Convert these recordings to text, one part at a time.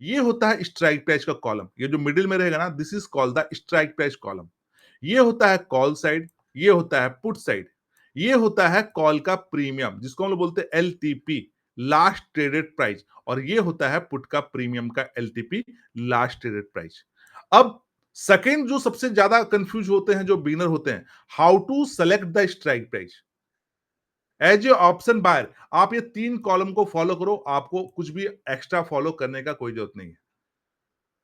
ये होता है स्ट्राइक प्राइस का कॉलम, ये जो मिडिल में रहेगा ना, this is called the strike price column. ये होता है कॉल साइड, ये होता है पुट साइड, ये होता है कॉल का प्रीमियम जिसको हम लोग बोलते हैं एलटीपी, लास्ट ट्रेडेड प्राइस, और ये होता है पुट का प्रीमियम का एलटीपी, लास्ट ट्रेडेड प्राइस। अब सेकंड जो सबसे ज्यादा कंफ्यूज होते हैं जो बिगिनर होते हैं, how to select the strike price. As a option buyer आप ये 3 कॉलम को फॉलो करो, आपको कुछ भी एक्स्ट्रा फॉलो करने का कोई जरूरत नहीं है।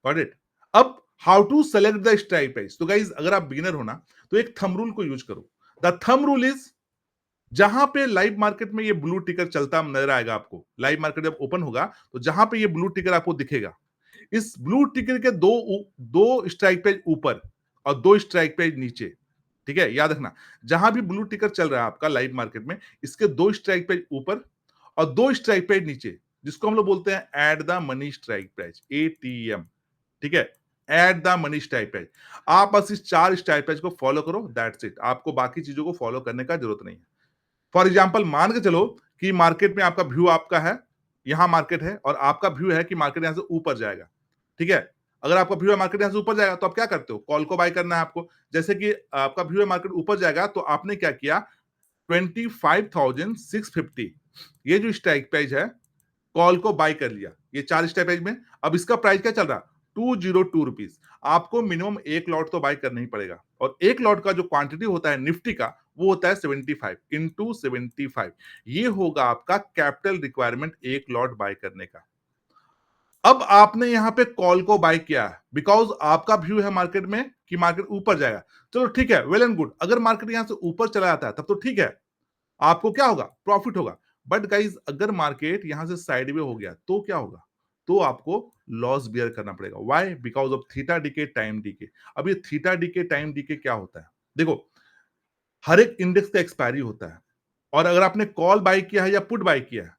Got it. अब how to select the strike price, तो गाइज अगर आप बिगिनर हो ना, तो एक थंब रूल को यूज करो। द थंब रूल इज, जहां पे लाइव मार्केट में ये ब्लू टिकर चलता नजर आएगा आपको, लाइव मार्केट जब ओपन होगा तो जहां पे ये ब्लू टिकर आपको दिखेगा, इस ब्लू टिकर के दो स्ट्राइक प्राइस ऊपर और 2 स्ट्राइक प्राइस नीचे, ठीक है, याद रखना। जहां भी ब्लू टिकर चल रहा है आपका लाइव मार्केट में, इसके 2 स्ट्राइक प्राइस ऊपर और 2 स्ट्राइक प्राइस नीचे, जिसको हम लोग बोलते हैं at the money strike price, ATM, ठीक है, at the money strike price. आप बस इस 4 स्ट्राइक प्राइस को फॉलो करो, दैट्स इट। आपको बाकी चीजों को फॉलो करने का जरूरत नहीं है। फॉर एग्जाम्पल मान के चलो कि मार्केट में आपका व्यू आपका है, यहां मार्केट है और आपका व्यू है कि मार्केट यहां से ऊपर जाएगा, ठीक है। अगर आपका व्यू है मार्केट यहां से ऊपर जाएगा तो आप क्या करते हो, कॉल को बाय करना है आपको। जैसे कि आपका व्यू है मार्केट ऊपर जाएगा तो आपने क्या किया, 25,650 ये जो स्ट्राइक प्राइस है, कॉल को बाय कर लिया, ये 4 स्ट्राइक प्राइस में। अब इसका प्राइस क्या चल रहा, 202 रुपीज। आपको मिनिमम 1 लॉट तो बाय करना ही पड़ेगा, और 1 लॉट का जो क्वांटिटी होता है निफ्टी का, वो होता है 75 इंटू 75। ये होगा आपका कैपिटल रिक्वायरमेंट 1 लॉट बाय करने का। अब आपने यहां पे कॉल को बाय किया है बिकॉज आपका व्यू है मार्केट में कि मार्केट ऊपर जाएगा। चलो ठीक है, वेल एंड गुड। अगर मार्केट यहां से ऊपर चला जाता है तब तो ठीक है, आपको क्या होगा, प्रॉफिट होगा। बट गाइज अगर मार्केट यहां से साइडवे हो गया तो क्या होगा, तो आपको लॉस बियर करना पड़ेगा। Why, because of theta DK time DK. अब ये थीटा डीके टाइम डीके क्या होता है, देखो, हर एक इंडेक्स का एक्सपायरी होता है, और अगर आपने कॉल बाय किया है या पुट बाय किया है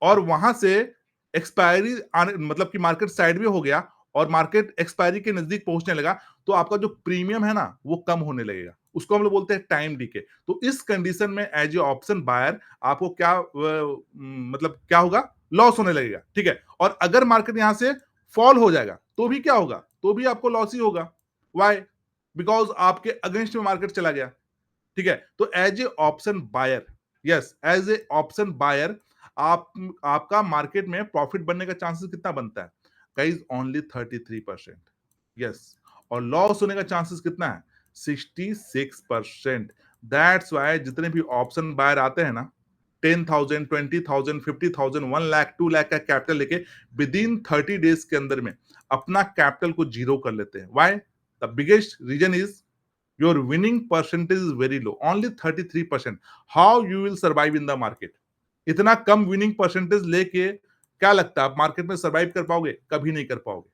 और वहां से एक्सपायरी आने, मतलब कि मार्केट साइडवे हो गया और मार्केट एक्सपायरी के नजदीक पहुंचने लगा, तो आपका जो प्रीमियम है ना वो कम होने लगेगा, उसको हम लोग बोलते हैं टाइम डीके। तो इस कंडीशन में एज ए ऑप्शन बायर आपको क्या मतलब क्या होगा, लॉस होने लगेगा, ठीक है। और अगर मार्केट यहां से फॉल हो जाएगा तो भी क्या होगा, तो भी आपको लॉस ही होगा। वाई, बिकॉज आपके अगेंस्ट में मार्केट चला गया, ठीक है। तो as a option buyer, yes, as a option buyer आप आपका मार्केट में प्रॉफिट बनने का चांसेस कितना बनता है, गाइस ओनली 33%, यस। और लॉस होने का चांसेस कितना है, 66%। दैट्स वाई जितने भी ऑप्शन बायर आते हैं ना, 10,000, 20,000, 50,000, 1 लाख, 2 लाख का कैपिटल लेके विद इन 30 डेज के अंदर में अपना कैपिटल को जीरो कर लेते हैं। Why, the biggest reason is your winning percentage is very low, only 33%. How you will survive in the market? इतना कम विनिंग परसेंटेज लेके क्या लगता है आप मार्केट में सर्वाइव कर पाओगे, कभी नहीं कर पाओगे।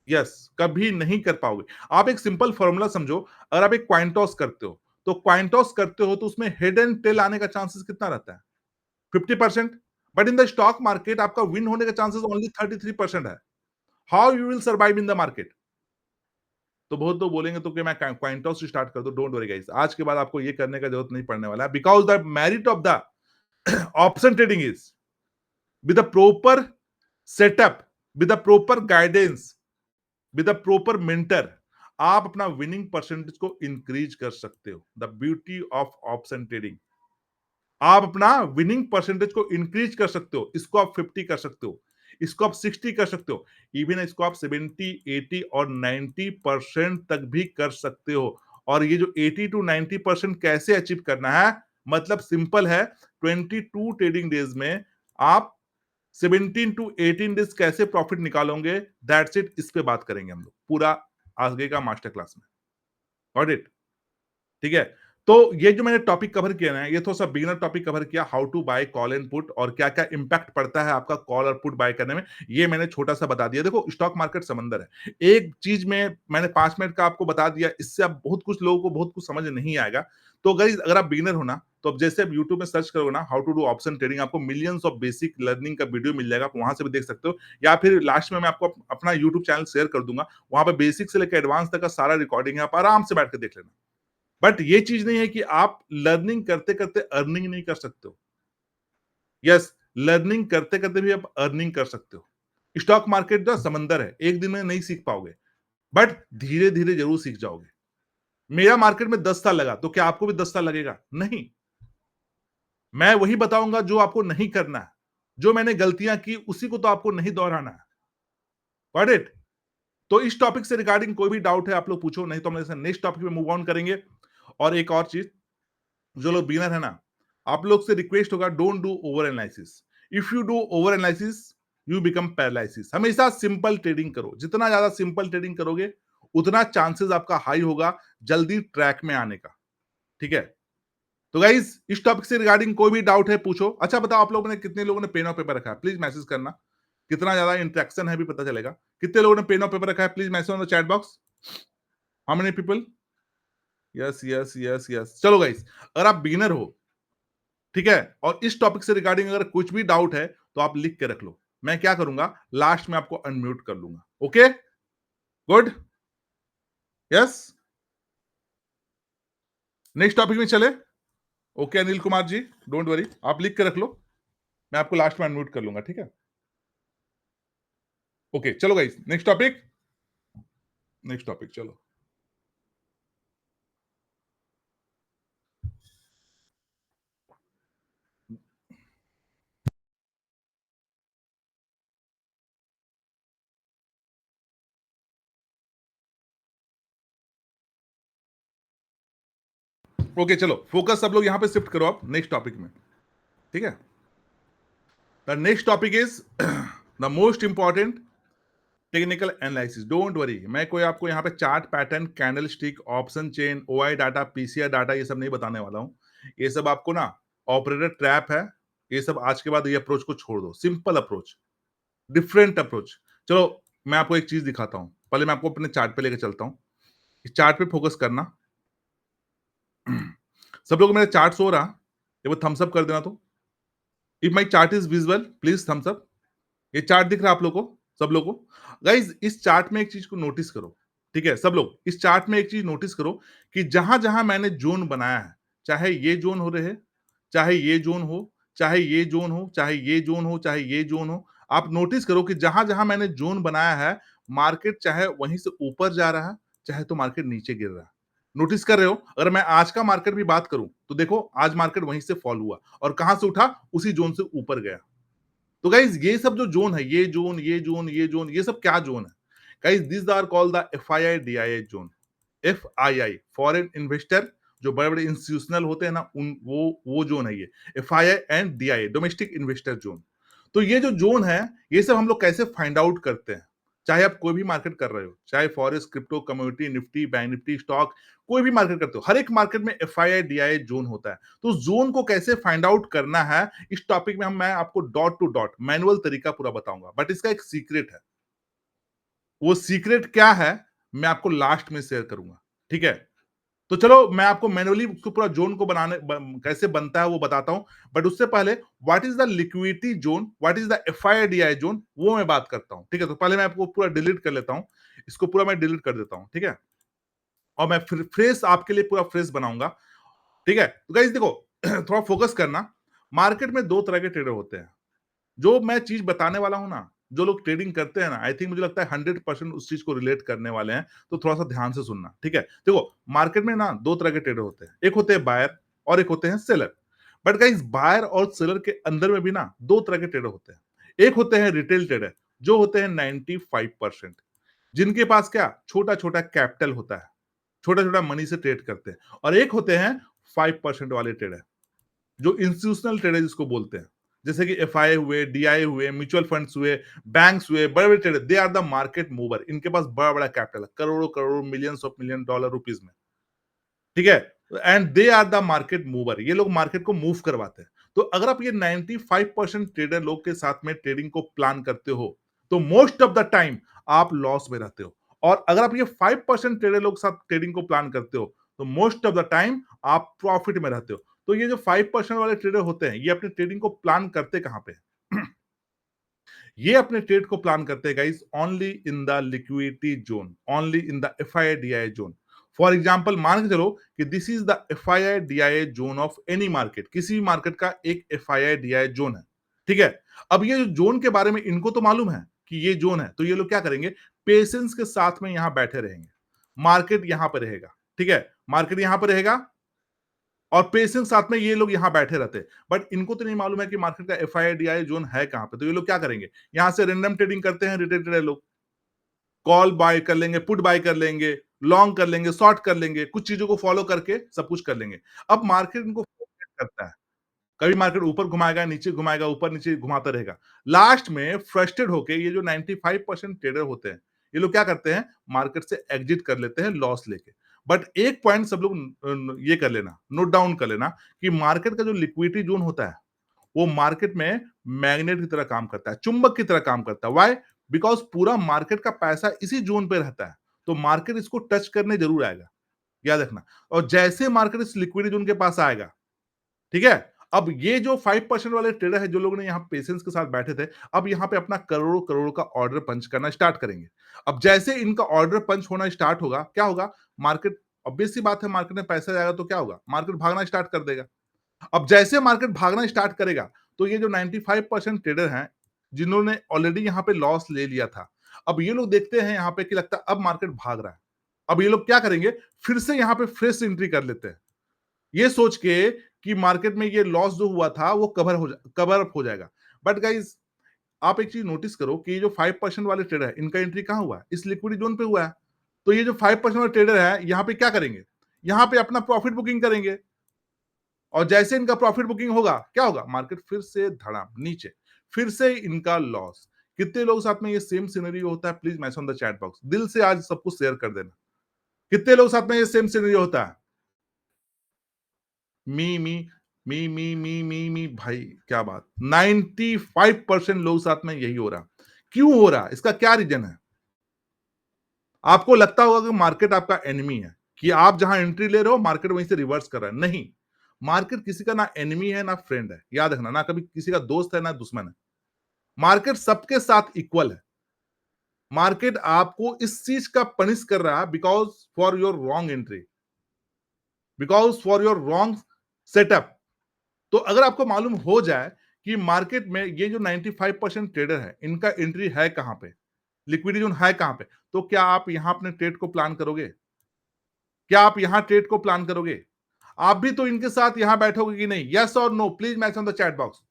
यस, कभी नहीं कर पाओगे। आप एक सिंपल फॉर्मूला समझो, अगर आप एक क्वाइन टॉस करते हो, तो क्वाइन टॉस करते हो तो उसमें हेड एंड टेल आने का चांसेस कितना रहता है, 50%। But in the stock market आपका विन होने का चांसेस ओनली 33% है। How you will survive in the market. तो बहुत लोग बोलेंगे तो कि मैं क्वाइंटॉस से स्टार्ट कर दूं, डोंट वरी गाइस, आज के बाद आपको ये करने का जरूरत नहीं पड़ने वाला है, because the merit of the option trading is with the proper setup, with the proper guidance, with the proper mentor, आप अपना विनिंग परसेंटेज को इंक्रीज कर सकते हो। The beauty of option trading, आप अपना विनिंग परसेंटेज को इंक्रीज कर सकते हो। इसको आप 50 कर सकते हो, इसको आप 60 कर सकते हो, इवन इसको आप 70, 80 और 90% तक भी कर सकते हो। और ये जो 80 टू 90% कैसे अचीव करना है, मतलब सिंपल है, 22 ट्रेडिंग डेज में आप 17 टू 18 डेज कैसे प्रॉफिट निकालोगे, दैट्स इट। इस पे बात करेंगे हम लोग पूरा आगे का मास्टर क्लास में। गॉट इट, ठीक है। तो ये जो मैंने टॉपिक कवर किया ना, ये थोड़ा सा बिगिनर टॉपिक कवर किया, how to buy call and put, और क्या क्या इंपैक्ट पड़ता है आपका कॉल और पुट बाय करने में, ये मैंने छोटा सा बता दिया। देखो, स्टॉक मार्केट समंदर है, एक चीज में मैंने 5 मिनट का आपको बता दिया, इससे अब बहुत कुछ लोगों को बहुत कुछ समझ नहीं आएगा। तो गाइस अगर आप बिगिनर हो ना, तो अब जैसे आप यूट्यूब में सर्च करोगे ना how to do option trading, आपको मिलियंस ऑफ बेसिक लर्निंग का वीडियो मिल जाएगा, आप वहां से भी देख सकते हो, या फिर लास्ट में मैं आपको अपना यूट्यूब चैनल शेयर कर दूंगा, वहां पे बेसिक से लेकर एडवांस तक का सारा रिकॉर्डिंग है, आप आराम से बैठ के देख लेना। बट ये चीज नहीं है कि आप लर्निंग करते करते अर्निंग नहीं कर सकते हो। यस, लर्निंग करते करते भी आप अर्निंग कर सकते हो। स्टॉक मार्केट जो समंदर है, एक दिन में नहीं सीख पाओगे, बट धीरे-धीरे जरूर सीख जाओगे। मेरा मार्केट में 10 साल लगा, तो क्या आपको भी 10 साल लगेगा? नहीं। मैं वही बताऊँगा जो आपको नहीं करना है। जो मैंने गलतियाँ की, उसी को तो आपको नहीं दोहराना है। Got it? तो इस टॉपिक से रिगार्डिंग कोई भी डाउट है आप लोग पूछो, नहीं तो हम ऐसे नेक्स्ट टॉपिक पे मूव ऑन करेंगे। और एक और चीज़, जो लोग बिगिनर है ना, आप लोग से रिक्वेस्ट होगा, don't do over analysis. If you do over analysis, you become paralysis. हमेशा सिंपल ट्रेडिंग करो। जितना ज्यादा सिंपल ट्रेडिंग करोगे, उतना चांसेस आपका हाई होगा जल्दी ट्रैक में आने का। ठीक है? तो गाइज, इस टॉपिक से रिगार्डिंग कोई भी डाउट है पूछो। अच्छा बताओ, आप लोगों ने कितने लोगों ने पेन और पेपर रखा है? प्लीज मैसेज करना। कितना ज्यादा इंटरेक्शन है भी पता चलेगा। कितने लोगों ने पेन और पेपर रखा है? Please message on the chat box. How many people? Yes yes yes yes. चलो गाइज, अगर आप बिगिनर हो, ठीक है, और इस टॉपिक से रिगार्डिंग अगर कुछ भी डाउट है, तो आप लिख के रख लो। मैं क्या करूंगा, लास्ट में आपको अनम्यूट कर लूंगा। Okay, good, yes. Next topic में चले। Okay Anil Kumar ji, don't worry, आप लिख के रख लो। मैं आपको लास्ट में अनम्यूट कर लूंगा, ठीक है? ओके चलो guys, next topic. Next topic चलो। ओके चलो, फोकस सब लोग यहां पे शिफ्ट करो आप नेक्स्ट टॉपिक में। ठीक है? The next topic is the most important, technical analysis. Don't worry, मैं कोई आपको यहाँ पे chart pattern, candle stick, option chain, OI data, PCR data, ये सब नहीं बताने वाला हूँ। ये सब आपको ना ऑपरेटर ट्रैप है। ये सब आज के बाद ये अप्रोच को छोड़ दो। Simple approach, different approach. चलो, मैं आपको एक चीज दिखाता हूँ। पहले मैं आपको अपने चार्ट पे लेके चलता हूँ। इस चार्ट पे फोकस करना। सब लोग मेरा चार्ट सो रहा, ये वो थम्स अप कर देना। तो if my chart is visual, please thumbs up. ये चार्ट दिख रहा है आप लोगों को, सब लोगों को? गाइज, इस चार्ट में एक चीज को नोटिस करो। ठीक है, सब लोग इस चार्ट में एक चीज नोटिस करो कि जहां जहां मैंने जोन बनाया है, चाहे ये जोन हो रहे, चाहे ये जोन हो, चाहे ये जोन हो, चाहे ये जोन हो, चाहे ये जोन हो, आप नोटिस करो कि जहां जहां मैंने जोन बनाया है, मार्केट चाहे वहीं से ऊपर जा रहा है, चाहे तो मार्केट नीचे गिर रहा है। नोटिस कर रहे हो? अगर मैं आज का मार्केट भी बात करूं, तो देखो आज मार्केट वहीं से फॉल हुआ और कहां से उठा, उसी जोन से ऊपर गया। तो गाइज, ये सब जो जोन है, ये जोन, ये जोन, ये जोन, ये सब क्या जोन है? Guys, this are called the FII DII zone. FII foreign investor, जो बड़े बड़े इंस्टीट्यूशनल होते हैं ना, उन वो जोन है ये। FII and DII, domestic investor zone. तो ये जो जोन है, ये सब हम लोग कैसे फाइंड आउट करते हैं? चाहे आप कोई भी मार्केट कर रहे हो, चाहे forex, crypto, community, Nifty, bank Nifty, stock, कोई भी मार्केट करते हो, हर एक मार्केट में एफआईआई डीआईआई जोन होता है। तो जोन को कैसे फाइंड आउट करना है, इस टॉपिक में मैं आपको डॉट टू डॉट मैनुअल तरीका पूरा बताऊंगा। बट इसका एक सीक्रेट है। वो सीक्रेट क्या है, मैं आपको लास्ट में शेयर करूंगा। ठीक है? तो चलो, मैं आपको मैनुअली उसको पूरा जोन को कैसे बनता है वो बताता हूं। बट उससे पहले, what is the liquidity zone, what is the FII zone, वो मैं बात करता हूं। ठीक है? तो पहले मैं आपको पूरा डिलीट कर लेता हूं। इसको पूरा मैं डिलीट कर देता हूं। ठीक है? और मैं फिर फ्रेश आपके लिए पूरा फ्रेश बनाऊंगा। ठीक है? तो गाइस देखो, थोड़ा फोकस करना। मार्केट में दो तरह के ट्रेडर होते हैं। जो मैं चीज बताने वाला हूं ना, जो लोग ट्रेडिंग करते हैं ना, आई थिंक मुझे लगता है 100% उस चीज को रिलेट करने वाले हैं। तो थोड़ा सा ध्यान से सुनना। ठीक है? देखो, मार्केट में ना दो तरह के ट्रेडर होते हैं। एक होते हैं बायर और एक होते हैं सेलर। बट गाइस, बायर और सेलर के अंदर में भी ना दो तरह के ट्रेडर होते हैं। एक होते हैं रिटेल ट्रेडर, जो होते हैं 95%, जिनके पास क्या छोटा छोटा कैपिटल होता है, छोटा छोटा मनी से ट्रेड करते हैं। और एक होते हैं 5% वाले ट्रेडर, जो इंस्टीट्यूशनल ट्रेडर जिसको बोलते हैं, जैसे कि एफआई हुए, डीआई हुए, म्यूचुअल फंड्स हुए, बैंक्स हुए, बड़े बड़े trader, they are the market mover. इनके पास बड़ा बड़ा कैपिटल है, करोड़ों करोड़ों, millions of million dollar, rupees में। ठीक है? And they are the market mover. ये लोग मार्केट को मूव करवाते हैं। तो अगर आप ये 95% ट्रेडर लोग के साथ में ट्रेडिंग को प्लान करते हो, तो मोस्ट ऑफ द टाइम आप लॉस में रहते हो। और अगर आप ये 5% ट्रेडर लोग के साथ ट्रेडिंग को प्लान करते हो, तो मोस्ट ऑफ द टाइम आप प्रॉफिट में रहते हो। तो ये जो 5% वाले ट्रेडर होते हैं, ये अपने ट्रेडिंग को प्लान करते कहां पे हैं? ये अपने ट्रेड को प्लान करते हैं guys only in the liquidity zone, only in the FII zone. For example, मान के चलो कि this is the FII zone of any market. किसी भी मार्केट का एक एफआईआई जोन है। ठीक है? अब ये जो जोन के बारे में इनको तो मालूम है, कि ये जोन है, तो ये लोग क्या करेंगे, पेशेंस के साथ में यहां बैठे रहेंगे। मार्केट यहां पर रहेगा, ठीक है, मार्केट यहां पर रहेगा और पेशेंस साथ में ये लोग यहां बैठे रहते हैं। बट इनको तो नहीं मालूम है कि मार्केट का एफआईआई जोन है कहां पे, तो ये लोग क्या करेंगे, यहां से रैंडम ट्रेडिंग करते हैं रिटेल ट्रेडर लोग, कॉल बाय कर लेंगे, पुट बाय कर लेंगे, लॉन्ग कर लेंगे, शॉर्ट कर लेंगे, कुछ चीजों को फॉलो करके सब कुछ कर लेंगे। अब मार्केट इनको करता है, कभी मार्केट ऊपर घुमाएगा, नीचे घुमाएगा, ऊपर नीचे घुमाता रहेगा। लास्ट में फ्रस्ट्रेट होके ये जो 95% ट्रेडर होते हैं, ये लोग क्या करते हैं, मार्केट से एग्जिट कर लेते हैं लॉस लेके। बट एक पॉइंट सब लोग ये कर लेना, नोट डाउन कर लेना कि मार्केट का जो लिक्विडिटी जोन होता है, वो मार्केट में मैग्नेट की तरह काम करता है, चुंबक की तरह काम करता है। व्हाई? बिकॉज़ पूरा मार्केट का पैसा इसी जोन पे रहता है। तो मार्केट इसको टच करने जरूर आएगा, याद रखना। और जैसे मार्केट इस लिक्विडिटी जोन के पास आएगा, ठीक है, अब ये जो 5% वाले ट्रेडर है, जो लोग ने यहाँ पेशेंस के साथ बैठे थे, अब यहाँ पे अपना करोड़ों करोड़ों का ऑर्डर पंच करना स्टार्ट करेंगे। अब जैसे इनका ऑर्डर पंच होना स्टार्ट होगा, क्या होगा, मार्केट, ऑब्वियस सी बात है, मार्केट में पैसा जाएगा तो क्या होगा, मार्केट भागना स्टार्ट कर देगा। अब जैसे मार्केट भागना स्टार्ट करेगा, तो ये जो 95% ट्रेडर हैं, जिन्होंने ऑलरेडी यहाँ पे लॉस ले लिया था, अब ये लोग देखते हैं यहाँ पे कि लगता है अब मार्केट भाग रहा है। अब ये लोग क्या करेंगे, फिर से यहाँ पे फ्रेश एंट्री कर लेते हैं, ये सोच के कि मार्केट में ये लॉस जो हुआ था वो कवर अप हो जाएगा। बट गाइस, आप एक चीज नोटिस करो कि ये जो 5% वाले ट्रेडर है, इनका एंट्री कहां हुआ है, इस लिक्विडिटी जोन पे हुआ है। तो ये जो 5% वाले ट्रेडर है, यहाँ पे क्या करेंगे, यहाँ पे अपना प्रॉफिट बुकिंग करेंगे। और जैसे इनका प्रॉफिट बुकिंग होगा, क्या होगा, मार्केट फिर से धड़ाम नीचे, फिर से इनका लॉस। कितने लोग साथ में ये सेम सिनेरियो होता है, please message on the chat box, दिल से आज सब कुछ शेयर कर देना। कितने लोग साथ में ये सेम सिनेरियो होता है, मी मी मी भाई, क्या बात, 95% लोग साथ में यही हो रहा। क्यों हो रहा, इसका क्या रीजन है? आपको लगता होगा कि मार्केट आपका एनिमी है, कि आप जहां एंट्री ले रहे हो मार्केट वहीं से रिवर्स कर रहा है। नहीं, मार्केट किसी का ना एनिमी है ना फ्रेंड है, याद रखना, ना कभी किसी का दोस्त है ना दुश्मन है। मार्केट सबके साथ इक्वल है। मार्केट आपको इस चीज का पनिश कर रहा है because for your wrong entry, because for your wrong setup. तो अगर आपको मालूम हो जाए कि मार्केट में ये जो 95% ट्रेडर है, इनका एंट्री है कहां पे, लिक्विडिटी जोन है कहां पे, तो क्या आप यहां अपने ट्रेड को प्लान करोगे? क्या आप यहां ट्रेड को प्लान करोगे? आप भी तो इनके साथ यहां बैठोगे कि नहीं? यस और no, please match on the chat box.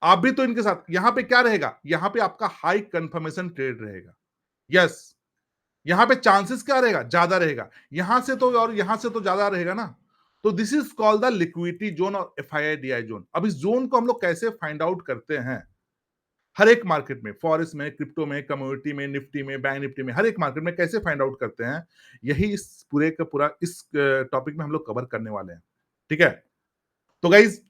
आप भी तो इनके साथ, यहां पे क्या रहेगा, यहां पे आपका हाई कंफर्मेशन ट्रेड रहेगा। यस, यहां पे चांसेस क्या रहेगा, ज्यादा रहेगा। यहां से तो और यहां से तो ज्यादा रहेगा ना। तो this is called the liquidity zone और एफआईआई जोन। अब इस जोन को हम लोग कैसे फाइंड आउट करते हैं? हर एक मार्केट में, फॉरेक्स में, क्रिप्टो में, कमोडिटी में, निफ्टी में, बैंक निफ्टी में, हर एक मार्केट में कैसे फाइंड आउट करते हैं, यही इस पूरे का पूरा इस टॉपिक में हम लोग कवर करने वाले हैं। ठीक है, तो गाइज,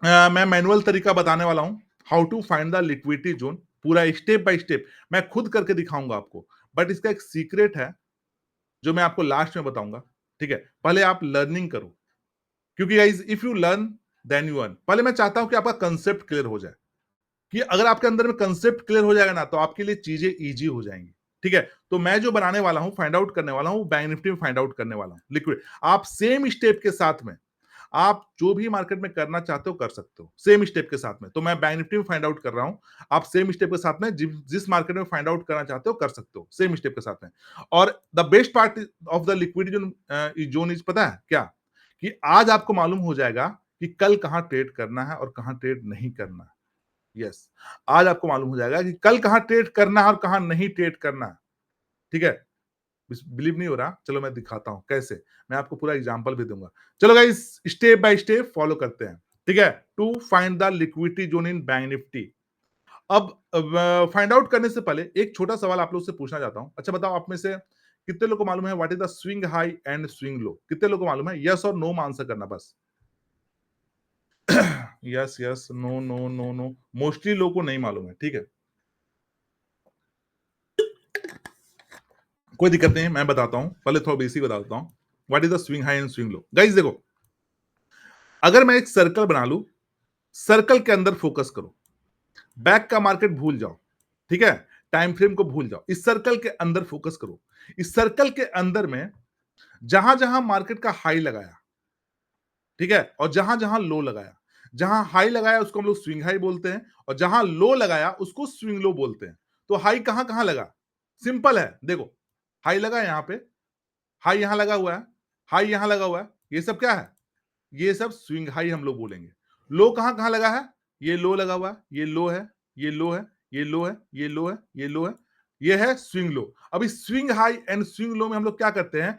मैं मैनुअल तरीका बताने वाला हूं, how to find the liquidity zone, पूरा स्टेप बाय स्टेप मैं खुद करके दिखाऊंगा आपको। बट इसका एक सीक्रेट है जो मैं आपको लास्ट में बताऊंगा। ठीक है, पहले आप लर्निंग करो, क्योंकि guys if you learn then you earn. पहले मैं चाहता हूं कि आपका कंसेप्ट क्लियर हो जाए, कि अगर आपके अंदर में कंसेप्ट क्लियर हो जाएगा ना, तो आपके लिए चीजें इजी हो जाएंगी। ठीक है, तो मैं जो बनाने वाला हूं, फाइंड आउट करने वाला हूं, बैंक निफ्टी में फाइंड आउट करने वाला हूं लिक्विड। आप सेम स्टेप के साथ में, आप जो भी मार्केट में करना चाहते हो कर सकते हो, सेम स्टेप के साथ में। तो मैं बैंक निफ्टी में फाइंड आउट कर रहा हूं, आप सेम स्टेप के साथ में जिस मार्केट में फाइंड आउट करना चाहते हो कर सकते हो, सेम स्टेप के साथ में। और the best part of the liquidity zone is, पता है क्या, कि आज आपको मालूम हो जाएगा कि कल कहां ट्रेड करना है और कहां ट्रेड नहीं करना है। यस, आज आपको मालूम हो जाएगा कि कल कहां ट्रेड करना है और कहां नहीं ट्रेड करना है। ठीक है, बिलीव नहीं हो रहा, चलो मैं दिखाता हूं कैसे, मैं आपको पूरा एग्जांपल भी दूंगा। चलो guys, step by step follow करते हैं। ठीक है, to find the liquidity zone in bank Nifty. अब फाइंड आउट करने से पहले एक छोटा सवाल आप लोग से पूछना चाहता हूं। अच्छा बताओ, आप में से कितने लोग को मालूम है what is the swing high and swing low? कितने लोग को मालूम है? यस और नो में आंसर करना बस। Yes yes, no no no no, mostly लोगों को नहीं मालूम है। ठीक है, कोई दिक्कत नहीं है, मैं बताता हूं, पहले थोड़ा बेसिक बता देता हूं। What is the swing high and swing low? Guys देखो, अगर मैं एक सर्कल बना लूं, सर्कल के अंदर फोकस करो, बैक का मार्केट भूल जाओ, ठीक है, टाइम फ्रेम को भूल जाओ, इस सर्कल के अंदर फोकस करो। इस सर्कल के अंदर में जहां जहां मार्केट का हाई लगाया, ठीक है, और जहां जहां लो लगाया, जहां हाई लगाया उसको हम लोग स्विंग हाई बोलते हैं, और जहां लो लगाया उसको स्विंग लो बोलते हैं। तो हाई कहां कहां लगा? सिंपल है, देखो हाई लगा यहां पे, हाई यहां लगा हुआ है, हाई यहां लगा हुआ है, ये सब क्या है? ये सब स्विंग हाई हम लोग बोलेंगे। लो कहां कहां लगा है? ये लो लगा हुआ है, ये लो है, ये लो है, ये लो है, ये लो है, ये लो है, ये है स्विंग लो। अभी swing high and swing low में हम लोग क्या करते हैं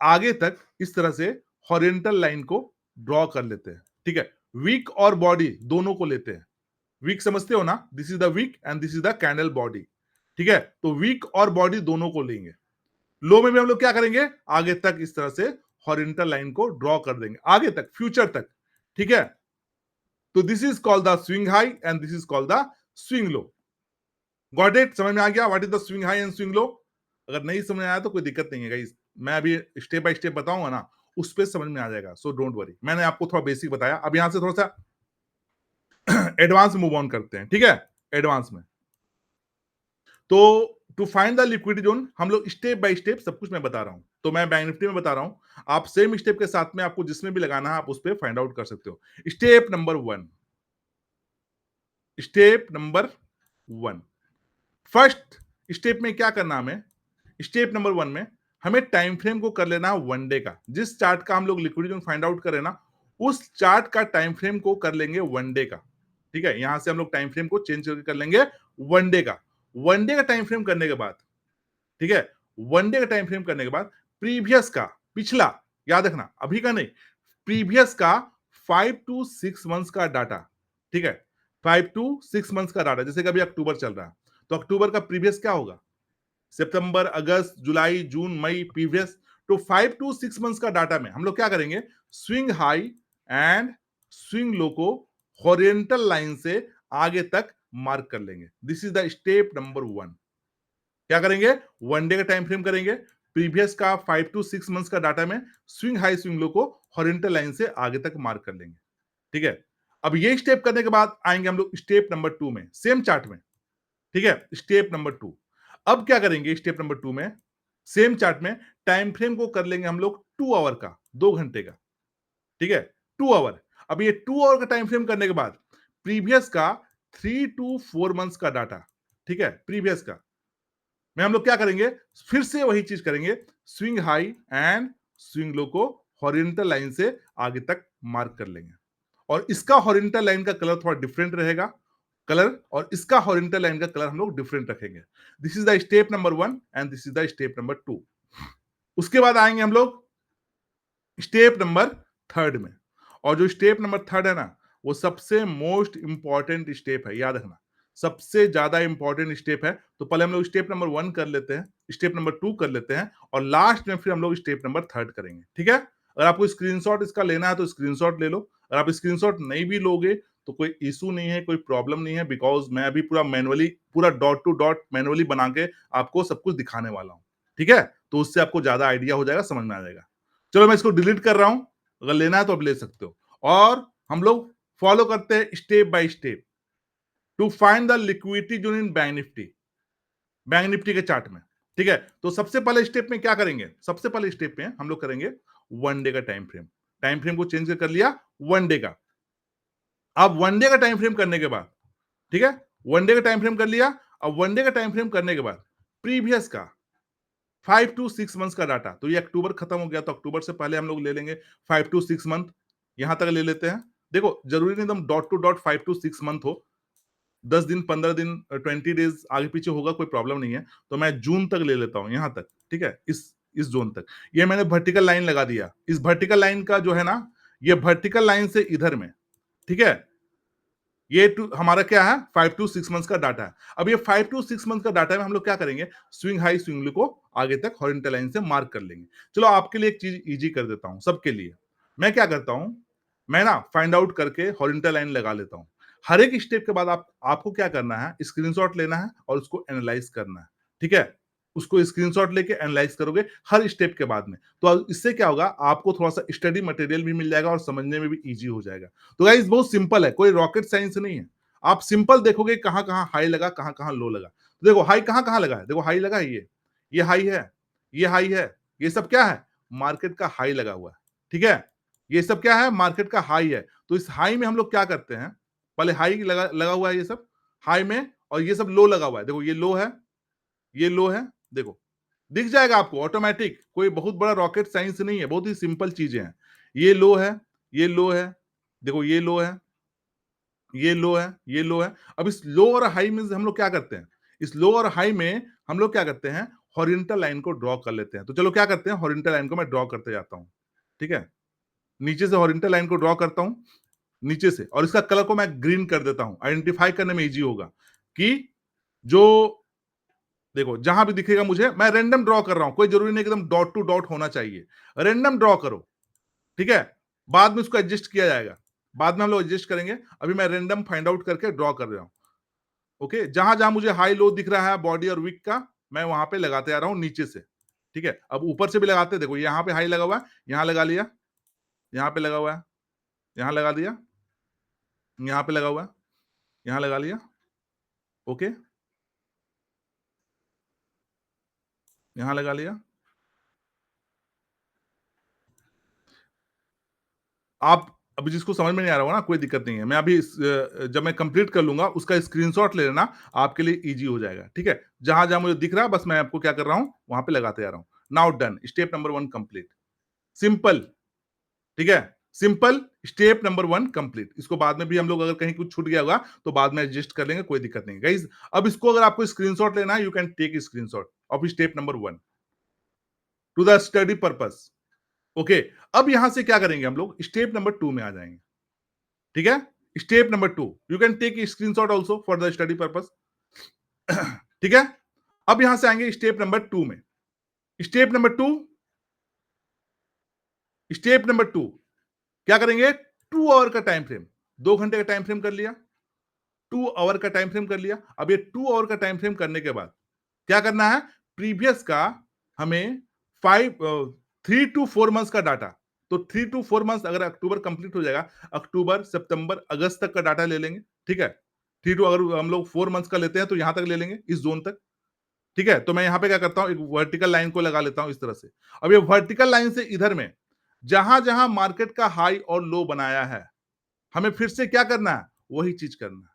आगे तक इस तरह से हॉरिजॉन्टल लाइन को ड्रॉ कर लेते हैं, ठीक है। वीक और बॉडी दोनों को लेते हैं। वीक समझते हो ना? This is the week and this is the candle body, ठीक है। तो वीक और बॉडी दोनों को लेंगे। लो में भी हम लोग क्या करेंगे? आगे तक इस तरह से हॉरिजॉन्टल लाइन को ड्रॉ कर देंगे, आगे तक, फ्यूचर तक, ठीक है। तो this is called the swing high and this is called the swing low. Got it? समझ में आ गया what is the swing high and swing low? अगर नहीं समझ में आया तो कोई दिक्कत नहीं है गाइस, मैं अभी स्टेप बाय स्टेप बताऊंगा ना, उस पे समझ में आ जाएगा, सो डोंट वरी। मैंने आपको थोड़ा बेसिक बताया, अब यहां से थोड़ा सा एडवांस मूव ऑन करते हैं, ठीक है। एडवांस में तो to find the liquidity zone हम लोग स्टेप बाय स्टेप सब कुछ मैं बता रहा हूं। तो मैं बैंक निफ्टी में बता रहा हूं, आप सेम स्टेप के साथ में आपको जिसमें भी लगाना है आप उस पर फाइंड आउट कर सकते हो। Step number one, step number one, first step में क्या करना हमें? स्टेप नंबर वन में हमें टाइम फ्रेम को कर लेना है वन डे का। जिस चार्ट का हम लोग लिक्विडिटी जोन फाइंड आउट करें ना, उस चार्ट का टाइम फ्रेम को कर लेंगे वन डे का, ठीक है। यहां से हम लोग टाइम फ्रेम को चेंज करके कर लेंगे वन डे का। वन डे का टाइम फ्रेम करने के बाद, ठीक है, वन डे का टाइम फ्रेम करने के बाद प्रीवियस का, पिछला, याद रखना अभी का नहीं, प्रीवियस का 5 to 6 मंथ्स का डाटा, ठीक है। 5 to 6 मंथ्स का डाटा, जैसे कि अभी अक्टूबर चल रहा है, तो अक्टूबर का प्रीवियस क्या होगा? सितंबर, अगस्त, जुलाई, जून, मई, प्रीवियस। तो 5 to 6 मंथ्स का डाटा में हम लोग क्या करेंगे? Swing high and swing low को हॉरिजॉन्टल लाइन से आगे तक मार्क कर लेंगे। This is the step number one. क्या करेंगे? वन डे का टाइम फ्रेम करेंगे, प्रीवियस का 5 to 6 मंथ्स का डाटा में स्विंग हाई स्विंग लो को हॉरिजॉन्टल लाइन से आगे तक मार्क कर लेंगे, ठीक है। अब ये स्टेप करने के बाद आएंगे हम लोग स्टेप नंबर टू में, सेम चार्ट में, ठीक है। स्टेप नंबर टू, अब क्या करेंगे? स्टेप नंबर टू में सेम चार्ट में टाइम फ्रेम को कर लेंगे हम लोग 2 आवर का, 2 घंटे का, ठीक है। 2 आवर। अब ये 2 आवर का टाइम फ्रेम करने के बाद प्रीवियस का 3 to 4 मंथ्स का डाटा, ठीक है, प्रीवियस का में हम लोग क्या करेंगे? फिर से वही चीज करेंगे, swing high and swing low को हॉरिजॉन्टल लाइन से आगे तक मार्क कर लेंगे। और इसका हॉरिजॉन्टल लाइन का कलर थोड़ा डिफरेंट रहेगा, कलर, और इसका हॉरिजॉन्टल लाइन का कलर हम लोग डिफरेंट रखेंगे। This is the step number one and this is the step number two. उसके बाद आएंगे हम लोग स्टेप नंबर थर्ड में, और जो स्टेप नंबर थर्ड है ना, वो सबसे मोस्ट इंपॉर्टेंट स्टेप है, याद रखना, सबसे ज्यादा इंपॉर्टेंट स्टेप है। तो पहले हम लोग स्टेप नंबर वन कर लेते हैं, स्टेप नंबर टू कर लेते हैं, और लास्ट में फिर हम लोग स्टेप नंबर थर्ड करेंगे, ठीक है। अगर आपको स्क्रीनशॉट इसका लेना है तो स्क्रीनशॉट ले लो, अगर आप स्क्रीनशॉट नहीं भी लोगे तो कोई इशू नहीं है, कोई प्रॉब्लम नहीं है, बिकॉज मैं अभी पूरा मैनुअली, पूरा डॉट टू डॉट मैनुअली बना के आपको सब कुछ दिखाने वाला हूँ, ठीक है। तो उससे आपको ज्यादा आइडिया हो जाएगा, समझ में आ जाएगा। चलो मैं इसको डिलीट कर रहा हूं, अगर लेना है तो अब ले सकते हो। और हम लोग फॉलो करते हैं step by step to find the liquidity zone in bank Nifty, bank Nifty के चार्ट में, ठीक है। तो सबसे पहले स्टेप में क्या करेंगे? सबसे पहले स्टेप में हम लोग करेंगे वन डे का टाइम फ्रेम। टाइम फ्रेम को चेंज कर लिया वन डे का। अब वन डे का टाइम फ्रेम करने के बाद, ठीक है, वन डे का टाइम फ्रेम कर लिया। अब वन डे का टाइम फ्रेम करने के बाद प्रीवियस का 5 to 6 मंथ्स का डाटा, तो ये अक्टूबर खत्म हो गया, तो अक्टूबर से पहले हम लोग ले लेंगे 5 to 6 मंथ, यहां तक ले लेते हैं। देखो जरूरी नहीं एकदम dot to dot 5 to 6 month हो, 10 दिन, 15 दिन, 20 डेज आगे पीछे होगा, कोई प्रॉब्लम नहीं है। तो मैं जून तक ले लेता हूं, यहां तक, ठीक है, इस जोन तक। ये मैंने वर्टिकल लाइन लगा दिया, इस वर्टिकल लाइन का जो है ना, ये वर्टिकल लाइन से इधर में, ठीक है, ये हमारा क्या है? 5 to 6 मंथ्स का डाटा है। अब ये 5 to 6 मंथ का डाटा में हम लोग क्या करेंगे? स्विंग हाई स्विंग लो को आगे तक हॉरिजॉन्टल लाइन से मार्क कर लेंगे। चलो आपके लिए एक चीज इजी कर देता हूं, सबके लिए। मैं क्या करता हूं, मैं ना फाइंड आउट करके हॉरिजॉन्टल लाइन लगा लेता हूं। हर एक स्टेप के बाद आपको क्या करना है? स्क्रीनशॉट लेना है और उसको एनालाइज करना है, ठीक है। उसको स्क्रीनशॉट लेके एनालाइज करोगे हर स्टेप के बाद में, तो इससे क्या होगा? आपको थोड़ा सा स्टडी मटेरियल भी मिल जाएगा और समझने में भी इजी हो जाएगा। तो गाइस बहुत सिंपल है, कोई रॉकेट साइंस नहीं है। आप सिंपल देखोगे कहां कहां हाई लगा, कहां कहां लो लगा। तो देखो हाई कहां कहां लगा है, देखो हाई लगा है, ये हाई है, ये हाई है, ये सब क्या है? मार्केट का हाई लगा हुआ है, ठीक है। ये सब क्या है? मार्केट का हाई है। तो इस हाई में हम लोग क्या करते हैं? पहले हाई लगा लगा हुआ है ये सब, हाई में, और ये सब लो लगा हुआ है। देखो ये लो है, ये लो है, देखो। दिख जाएगा आपको ऑटोमैटिक, कोई बहुत बड़ा रॉकेट साइंस नहीं है, बहुत ही सिंपल चीजें हैं। ये लो है, ये लो है, देखो ये लो है, ये लो है, ये लो है। अब इस लो और हाई में से हम लोग क्या करते हैं? इस लो और हाई में हम लोग क्या करते हैं? हॉरिजॉन्टल लाइन को ड्रॉ कर लेते हैं। तो चलो क्या करते हैं? हॉरिजॉन्टल लाइन को मैं ड्रॉ करते जाता हूं, ठीक है? नीचे से हॉरिजॉन्टल लाइन को ड्रॉ करता हूं, नीचे से, और इसका कलर को मैं ग्रीन कर देता हूं। आइडेंटिफाई करने में इजी होगा कि जो, देखो जहां भी दिखेगा मुझे, मैं रैंडम ड्रॉ कर रहा हूं, कोई जरूरी नहीं कि एकदम डॉट टू डॉट होना चाहिए। रैंडम ड्रॉ करो, ठीक है? बाद में उसको एडजस्ट किया जाएगा, बाद में हम लोग एडजस्ट करेंगे। अभी मैं रैंडम फाइंड आउट करके ड्रॉ कर रहा हूं। ओके, जहां जहां मुझे हाई लो दिख रहा है बॉडी और विक का, मैं वहां पे लगाते आ रहा हूं नीचे से, ठीक है? अब ऊपर से भी लगाते हैं, देखो यहाँ पे हाई लगा हुआ है, यहाँ लगा लिया, यहाँ पे लगा हुआ है, यहाँ लगा दिया, यहाँ पे लगा हुआ है, यहाँ लगा लिया, ओके, यहाँ लगा लिया। आप अभी जिसको समझ में नहीं आ रहा होगा ना, कोई दिक्कत नहीं है। मैं अभी जब मैं कंप्लीट कर लूंगा उसका स्क्रीनशॉट ले लेना, आपके लिए इजी हो जाएगा, ठीक है? जहां जहां मुझे दिख रहा है बस मैं आपको क्या कर रहा हूं, वहां पे लगाते जा रहा हूं। Now done, step number 1 complete. Simple, ठीक है? Simple, step number 1 complete. इसको बाद में भी हम लोग अगर कहीं कुछ छूट गया होगा तो बाद में एडजस्ट कर लेंगे, कोई दिक्कत नहीं। गाइस, अब इसको अगर आपको स्क्रीनशॉट लेना है, you can take screenshot of step number 1 to the study purpose. Okay, अब यहां से क्या करेंगे हम लोग? स्टेप नंबर 2 में आ जाएंगे, ठीक है? Step number 2, you can take screenshot also for the study purpose. ठीक है? अब यहां से आएंगे स्टेप नंबर 2 में। स्टेप नंबर 2, स्टेप नंबर 2 क्या करेंगे? 2 आवर का टाइम फ्रेम, 2 घंटे का टाइम फ्रेम कर लिया, 2 आवर का टाइम फ्रेम कर लिया। अब ये 2 आवर का टाइम फ्रेम करने के बाद क्या करना है? प्रीवियस का हमें 3 to 4 मंथ्स का डाटा, तो 3 to 4 मंथ्स, अगर अक्टूबर कंप्लीट हो जाएगा, अक्टूबर सितंबर अगस्त तक का डाटा ले लेंगे, ठीक है? 3 to, अगर हम लोग 4 मंथ्स का लेते हैं तो यहां तक ले लेंगे, इस जोन तक, ठीक है? तो मैं यहां पे क्या करता हूं, एक वर्टिकल लाइन को लगा लेता हूं इस तरह से। अब ये वर्टिकल लाइन से इधर में जहां जहां मार्केट का हाई और लो बनाया है, हमें फिर से क्या करना है? वही चीज करना है।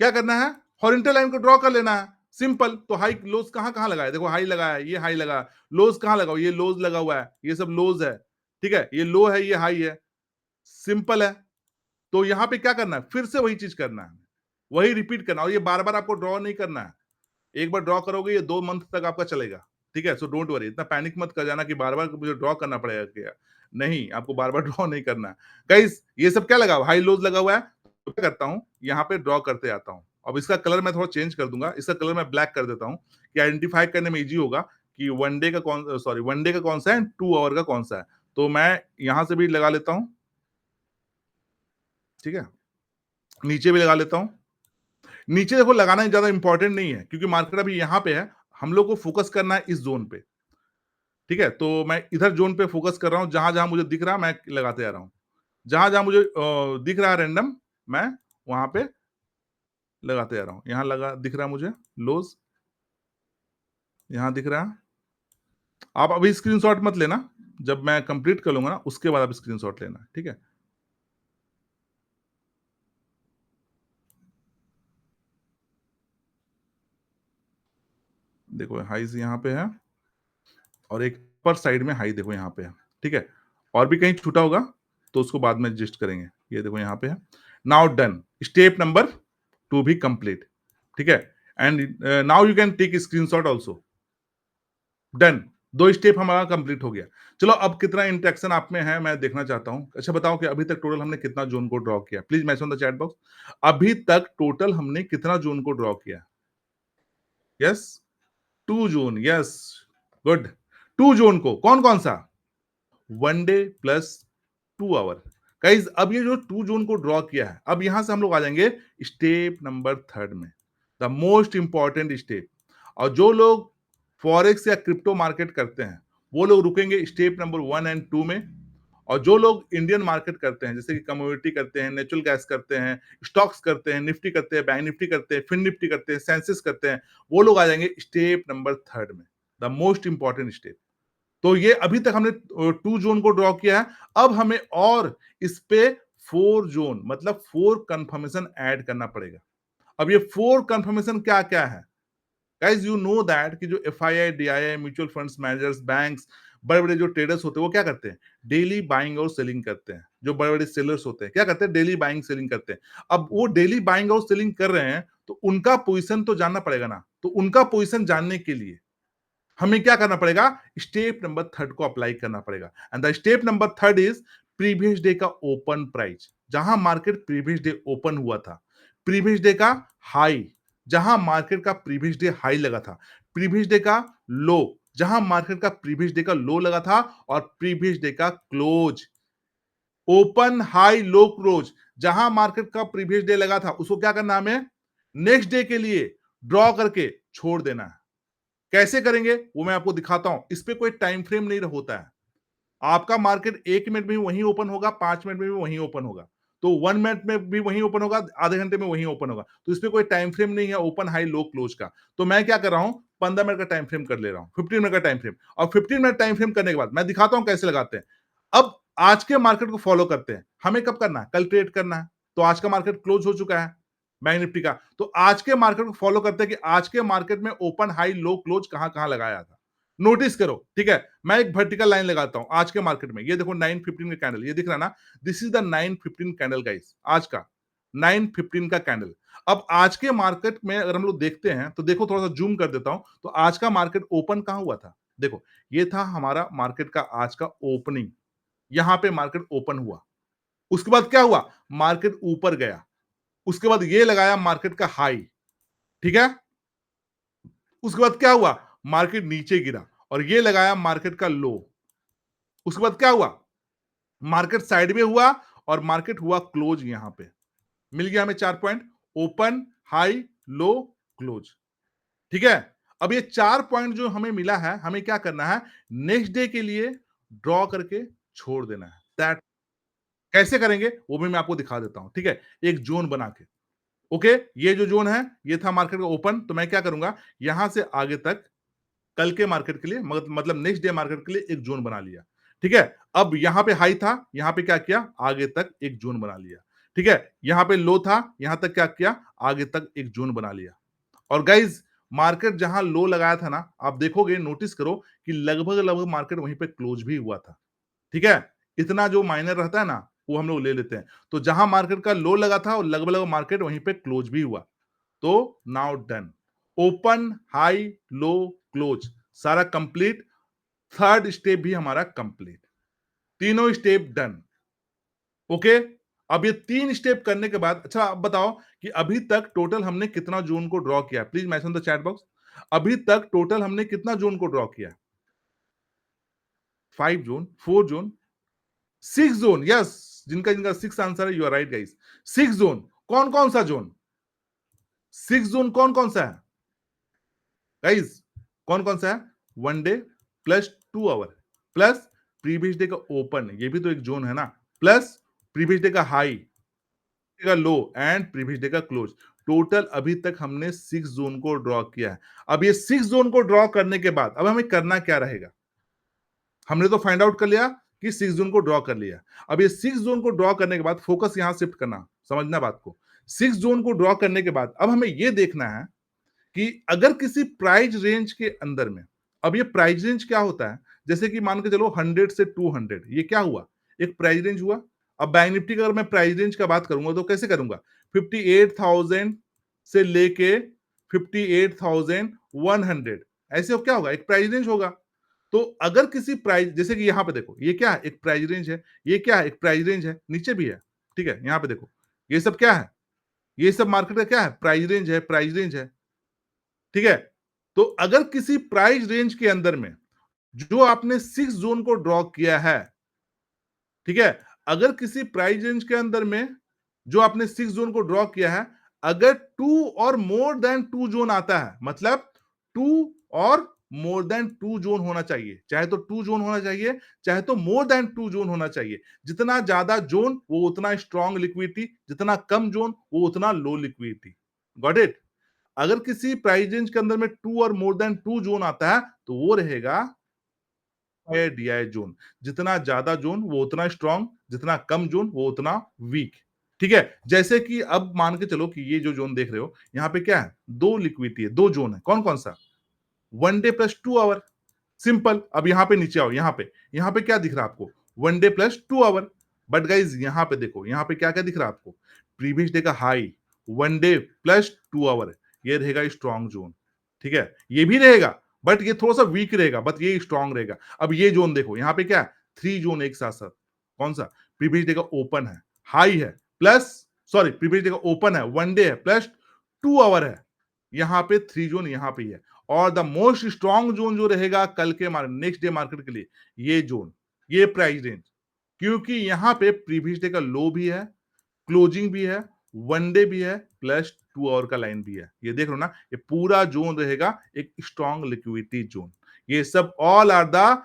क्या करना है? हॉरिजॉन्टल लाइन को ड्रॉ कर लेना है, सिंपल। तो हाई लोज कहां कहां लगा है? देखो हाई लगा है, ये हाई लगा, लोज कहां लगा? ये लोज लगा हुआ है, ये सब लोज है, ठीक है? ये लो है, ये हाई है, सिंपल है। तो यहां पे क्या करना है? फिर से वही चीज करना है, वही रिपीट करना, और ये बार बार आपको ड्रॉ नहीं करना है। एक बार ड्रॉ करोगे, ये 2 मंथ तक आपका चलेगा, ठीक है? सो डोंट वरी, इतना पैनिक मत कर जाना कि बार बार मुझे ड्रॉ करना पड़ेगा क्या। नहीं, आपको बार बार ड्रॉ नहीं करना है। गाइस, ये सब क्या लगा हुआ? हाई लोज लगा हुआ है। तो क्या करता हूं, यहाँ पे ड्रॉ करते आता हूं। अब इसका कलर मैं थोड़ा चेंज कर दूंगा, इसका कलर मैं ब्लैक कर देता हूं कि आइडेंटिफाई करने में इजी होगा कि वन डे का कौन सा है, 2 आवर का कौन सा है। तो मैं यहां से भी लगा लेता हूं, ठीक है? नीचे भी लगा लेता हूं। नीचे देखो, लगाना ज्यादा इंपॉर्टेंट नहीं है क्योंकि मार्केट अभी यहाँ पे है, हम लोग को फोकस करना है इस जोन पे, ठीक है? तो मैं इधर जोन पे फोकस कर रहा हूँ, जहां जहां मुझे दिख रहा है मैं लगाते आ रहा हूँ, जहां जहां मुझे दिख रहा है रैंडम, मैं वहां पे लगाते आ रहा हूँ। यहाँ लगा दिख रहा है मुझे लोज, यहाँ दिख रहा है। आप अभी स्क्रीनशॉट मत लेना, जब मैं कंप्लीट कर लूंगा ना उसके बाद आप स्क्रीनशॉट लेना, ठीक है? देखो हाईज यहाँ पे है, और एक पर साइड में हाई देखो यहाँ पे है, ठीक है? और भी कहीं छूटा होगा तो उसको बाद में एडजस्ट करेंगे। ये देखो यहाँ पे है। नाउ डन, स्टेप नंबर 2 भी कंप्लीट, ठीक है? And now you can take screenshot also. Done, 2 step हमारा कंप्लीट हो गया। चलो अब कितना इंटरेक्शन आप में है मैं देखना चाहता हूं। अच्छा बताओ कि अभी तक टोटल हमने कितना जोन को ड्रॉ किया? Please mention the chat box. अभी तक टोटल हमने कितना जोन को ड्रॉ किया? Yes, 2 zone, yes, good. 2 zone को कौन कौन सा? One day plus 2 hour. Guys, अब ये जो 2 जोन को ड्रॉ किया है, अब यहां से हम लोग आ जाएंगे स्टेप नंबर 3 में, द मोस्ट इंपॉर्टेंट स्टेप। और जो लोग फॉरेक्स या क्रिप्टो मार्केट करते हैं वो लोग रुकेंगे स्टेप नंबर 1 एंड 2 में। और जो लोग इंडियन मार्केट करते हैं, जैसे कि कमोडिटी करते हैं, नेचुरल गैस करते हैं, स्टॉक्स करते हैं, निफ्टी करते हैं, बैंक निफ्टी करते हैं, फिन निफ्टी करते हैं, सेंसेस करते हैं, वो लोग आ जाएंगे स्टेप नंबर 3 में, द मोस्ट इंपॉर्टेंट स्टेप। तो ये अभी तक हमने 2 जोन को ड्रॉ किया है। अब हमें और इस पे 4 जोन मतलब 4 कंफर्मेशन ऐड करना पड़ेगा। अब ये 4 कंफर्मेशन क्या-क्या है? गाइस यू नो दैट कि जो FII, DII, mutual funds managers, banks, बड़े-बड़े जो ट्रेडर्स होते हैं, वो क्या करते हैं? डेली बाइंग और सेलिंग करते हैं। जो बड़े-बड़े सेलर्स होते हैं, क्या करते हैं? डेली बाइंग सेलिंग करते हैं। अब वो डेली बाइंग और सेलिंग कर रहे हैं, तो उनका पोजीशन तो जानना पड़ेगा ना। तो उनका पोजीशन जानने के लिए हमें क्या करना पड़ेगा? स्टेप नंबर 3 को अप्लाई करना पड़ेगा and the step number 3 is previous day का ओपन प्राइस, जहां मार्केट प्रीवियस डे ओपन हुआ था, प्रीवियस डे का हाई, जहां मार्केट का प्रीवियस डे हाई लगा था, प्रीवियस डे का लो, जहां मार्केट का प्रीवियस डे का लो लगा था, और प्रीवियस डे का close, open high low close, जहां मार्केट का प्रीवियस डे लगा था, उसको क्या करना है हमें? नेक्स्ट डे के लिए ड्रॉ करके छोड़ देना है। कैसे करेंगे वो मैं आपको दिखाता हूं। इस पे कोई टाइम फ्रेम नहीं होता है। आपका मार्केट 1 मिनट में भी वहीं ओपन होगा, 5 मिनट में भी वहीं ओपन होगा, तो 1 मिनट में भी वहीं ओपन होगा, आधे घंटे में वहीं ओपन होगा। तो इस पे कोई टाइम फ्रेम नहीं है ओपन हाई लो क्लोज का। तो मैं क्या कर रहा हूं, 15 मिनट का टाइम फ्रेम कर ले रहा हूं, 15 मिनट का टाइम फ्रेम, और 15 मिनट टाइम फ्रेम करने के बाद मैं दिखाता हूं कैसे लगाते हैं। अब आज के मार्केट को फॉलो करते हैं। हमें कब करना है? कल ट्रेड करना है। तो आज का मार्केट क्लोज हो चुका है बैंक निफ्टी का। तो आज के मार्केट को फॉलो करते हैं कि आज के मार्केट में ओपन हाई लो क्लोज कहां-कहां लगाया था। नोटिस करो, ठीक है? मैं एक वर्टिकल लाइन लगाता हूं आज के मार्केट में। ये देखो 9:15 का कैंडल, ये दिख रहा है ना? This is the 9:15 candle guys, आज का 9:15 का कैंडल। अब आज के मार्केट में अगर हम लोग देखते हैं, तो देखो थोड़ा सा जूम कर देता हूं, तो आज का मार्केट ओपन कहां हुआ था? देखो, ये था हमारा मार्केट का आज का ओपनिंग। यहां पे मार्केट ओपन हुआ। उसके बाद क्या हुआ? मार्केट ऊपर गया। उसके बाद ये लगाया मार्केट का हाई, ठीक है? उसके बाद क्या हुआ? मार्केट नीचे गिरा और ये लगाया मार्केट का लो। उसके बाद क्या हुआ? मार्केट साइड में हुआ और मार्केट हुआ क्लोज यहां पे। मिल गया हमें 4 पॉइंट, ओपन, हाई, लो, क्लोज। ठीक है? अब ये 4 पॉइंट जो हमें मिला है, हमें क्या करना है? नेक्स्ट डे के लिए ड्रॉ करके छोड़ देना है। दैट कैसे करेंगे? वो भी मैं आपको दिखा देता हूं। ठीक है? एक जोन बना के। ओके? ये जो जोन है, ये था मार्केट का ओपन, तो मैं क्या करूंगा? यहां से आगे तक कल के मार्केट के लिए मतलब नेक्स्ट डे मार्केट के लिए एक जोन बना लिया। ठीक है? अब यहां पे हाई था, यहां पे क्या किया? आगे तक एक जोन बना लिया। ठीक है? यहां पे लो था, यहां तक क्या किया? आगे तक एक जोन बना लिया। और गाइस, मार्केट जहां लो लगाया था ना, आप देखोगे, नोटिस करो कि लगभग-लगभग मार्केट वहीं पे क्लोज भी हुआ था। ठीक है? इतना जो माइनर रहता है ना, वो हम लोग ले लेते हैं। तो जहां मार्केट का लो लगा था, और लगभग-लगभग मार्केट वहीं पे क्लोज भी हुआ। तो now done, open high low close सारा कंप्लीट। थर्ड स्टेप भी हमारा कंप्लीट, तीनों स्टेप डन। ओके? अब ये 3 स्टेप करने के बाद, अच्छा अब बताओ कि अभी तक टोटल हमने कितना जोन को ड्रॉ किया? Please mention the chat box. अभी तक टोटल हमने कितना जोन को ड्रॉ किया? 5 जोन, 4 जोन, 6 जोन। यस, जिनका जिनका 6 आंसर है, you are right guys. 6 zone. कौन कौन सा जोन? 6 जोन कौन कौन सा है गाइस? कौन कौन सा है? 1 day plus 2 hour plus previous day का ओपन, ये भी तो एक जोन है ना, प्लस प्रीवियस डे का हाई का लो एंड प्रीवियस डे का क्लोज। टोटल अभी तक हमने 6 जोन को ड्रॉ किया है। अब ये 6 जोन को ड्रॉ करने के बाद अब हमें करना क्या रहेगा? हमने तो फाइंड आउट कर लिया कि 6 जोन को ड्रॉ कर लिया। अब ये 6 जोन को ड्रॉ करने के बाद फोकस यहां शिफ्ट करना, समझना बात को। 6 जोन को ड्रॉ करने के बाद अब हमें यह देखना है कि अगर किसी प्राइस रेंज के अंदर में, अब ये प्राइस रेंज क्या होता है? जैसे कि मान के चलो 100 से 200, ये क्या हुआ? एक प्राइस रेंज हुआ। अब बैंक निफ्टी का अगर मैं प्राइस रेंज का बात करूंगा तो कैसे करूंगा? 58,000 से लेके 58,100, ऐसे क्या होगा? एक प्राइस रेंज होगा। तो अगर किसी प्राइस, जैसे कि यहां पे देखो, ये क्या है? एक प्राइस रेंज है। ये क्या है? एक प्राइस रेंज है। नीचे भी है। ठीक है? यहां पे देखो, ये सब क्या है? ये सब मार्केट का क्या है? प्राइस रेंज है, प्राइस रेंज है। ठीक है? तो अगर किसी प्राइस रेंज के अंदर में जो आपने 6 जोन को ड्रॉ किया है, ठीक है? अगर किसी प्राइस रेंज के अंदर में जो आपने 6 जोन को ड्रॉ किया है, अगर 2 और मोर देन 2 जोन आता है, मतलब 2 और मोर देन 2 जोन होना चाहिए। चाहे तो 2 जोन होना चाहिए, चाहे तो मोर देन 2 जोन होना चाहिए। जितना ज्यादा जोन वो उतना स्ट्रांग लिक्विडिटी, जितना कम जोन वो उतना लो लिक्विडिटी। Got it? अगर किसी प्राइस रेंज के अंदर में 2 और मोर देन 2 जोन आता है, तो वो रहेगा है डीआई जोन। जितना ज्यादा जोन वो उतना स्ट्रांग, जितना कम जोन वो उतना वीक। ठीक है, जैसे कि अब मान के चलो कि ये जो जोन देख रहे हो, यहाँ पे क्या है, दो लिक्विडिटी है, दो जोन है, कौन कौन सा, 1 डे प्लस 2 आवर। सिंपल। अब यहां पे नीचे आओ, यहां पे क्या दिख रहा है आपको, 1 day plus 2 hour. But guys यहां पे देखो, यहां पे क्या क्या दिख रहा है आपको, प्रीवियस डे का हाई, 1 डे प्लस 2 आवर, ये रहेगा स्ट्रॉन्ग जोन। ठीक है, ये भी रहेगा बट ये थोड़ा सा वीक रहेगा, बट ये स्ट्रॉन्ग रहेगा। अब ये जोन देखो, यहां पे क्या है, 3 जोन एक साथ साथ, कौन सा, प्रीवियस डे का ओपन है, हाई है, प्लस, सॉरी, प्रीवियस डे का ओपन है, 1 डे है, प्लस 2 आवर है, यहां पे 3 जोन यहां पे ही है। और द मोस्ट स्ट्रॉन्ग जोन जो रहेगा कल के नेक्स्ट डे मार्केट के लिए, ये जोन, ये प्राइस रेंज, क्योंकि यहां पे प्रीवियस डे का लो भी है, क्लोजिंग भी है, 1 डे भी है, प्लस 2 आवर का लाइन भी है। ये देख लो ना, ये पूरा जोन रहेगा एक स्ट्रॉन्ग लिक्विडिटी जोन। ये सब all are the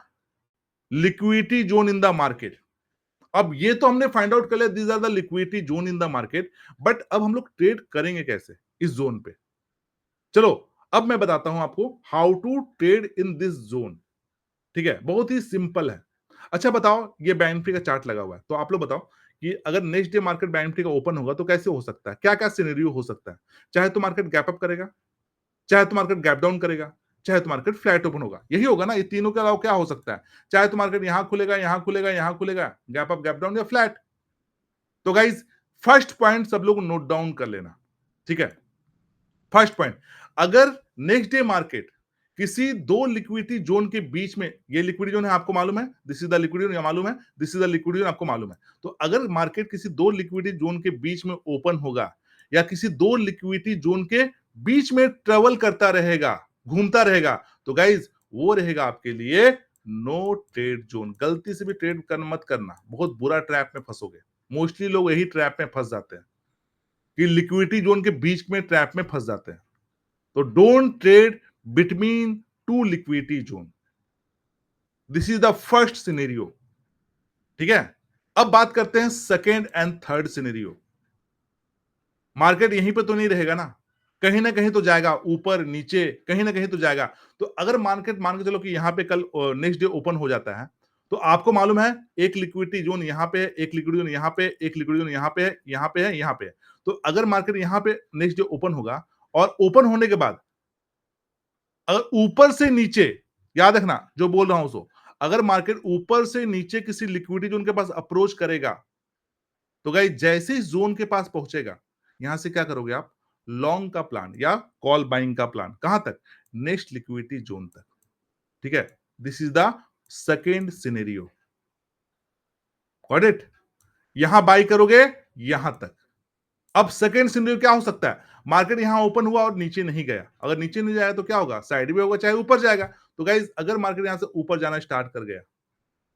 liquidity zone in the market. अब ये तो हमने फाइंड आउट कर लिया, these are the liquidity zone in the market. But अब हम लोग ट्रेड करेंगे कैसे इस जोन पे, चलो अब मैं बताता हूं आपको how to trade in this zone. ठीक है, बहुत ही सिंपल है। अच्छा बताओ, ये बैंक निफ्टी का चार्ट लगा हुआ है, तो आप लोग बताओ कि अगर next day market bank Nifty का ओपन होगा तो कैसे हो सकता है, क्या क्या सिनेरियो हो सकता है। चाहे तो मार्केट गैप अप करेगा, चाहे तो मार्केट गैप डाउन करेगा, चाहे तो मार्केट फ्लैट ओपन होगा, यही होगा ना, ये तीनों के अलावा क्या हो सकता है। चाहे तो मार्केट यहां खुलेगा, यहां खुलेगा, यहां खुलेगा, गैप अप, गैप डाउन या फ्लैट। तो गाइज फर्स्ट पॉइंट सब लोग नोट डाउन कर लेना। ठीक है, फर्स्ट पॉइंट, अगर नेक्स्ट डे मार्केट किसी दो लिक्विडिटी जोन के बीच में, ये लिक्विडिटी जोन है आपको मालूम है, this is the liquidity zone मालूम है, this is the liquidity zone आपको मालूम है। तो अगर मार्केट किसी दो लिक्विडिटी जोन के बीच में ओपन होगा, या किसी दो लिक्विडिटी जोन के बीच में ट्रेवल करता रहेगा, घूमता रहेगा, तो गाइज वो रहेगा आपके लिए नो ट्रेड जोन। गलती से भी ट्रेड मत करना, बहुत बुरा ट्रैप में फंसोगे। मोस्टली लोग यही ट्रैप में फंस जाते हैं कि लिक्विडिटी जोन के बीच में ट्रैप में फंस जाते हैं। तो don't trade between two liquidity zone, this is the first scenario. ठीक है, अब बात करते हैं second and third scenario. Market यहीं पे तो नहीं रहेगा ना कहीं तो जाएगा, ऊपर नीचे कहीं ना कहीं तो जाएगा। तो अगर मार्केट मान के चलो कि यहां पे कल नेक्स्ट डे ओपन हो जाता है, तो आपको मालूम है एक लिक्विडिटी जोन यहां पे है, एक लिक्विडिटी जोन यहां पे, एक लिक्विडिटी जोन यहां पे है, यहां पे है, यहां पे है। तो अगर मार्केट यहां पे नेक्स्ट डे ओपन होगा, और ओपन होने के बाद अगर ऊपर से नीचे, याद रखना जो बोल रहा हूं सो, अगर मार्केट ऊपर से नीचे किसी लिक्विडिटी जोन के पास अप्रोच करेगा, तो गाइस जैसे ही जोन के पास पहुंचेगा, यहां से क्या करोगे आप, लॉन्ग का प्लान या कॉल बाइंग का प्लान, कहां तक, नेक्स्ट लिक्विडिटी जोन तक। ठीक है, this is the second scenario, got it. यहां बाई करोगे, यहां तक। अब सेकेंड सिनेरियो क्या हो सकता है, मार्केट यहां ओपन हुआ और नीचे नहीं गया, अगर नीचे नहीं जाएगा तो क्या होगा, साइड में होगा, चाहे ऊपर जाएगा। तो गाइज अगर मार्केट यहां से ऊपर जाना स्टार्ट कर गया,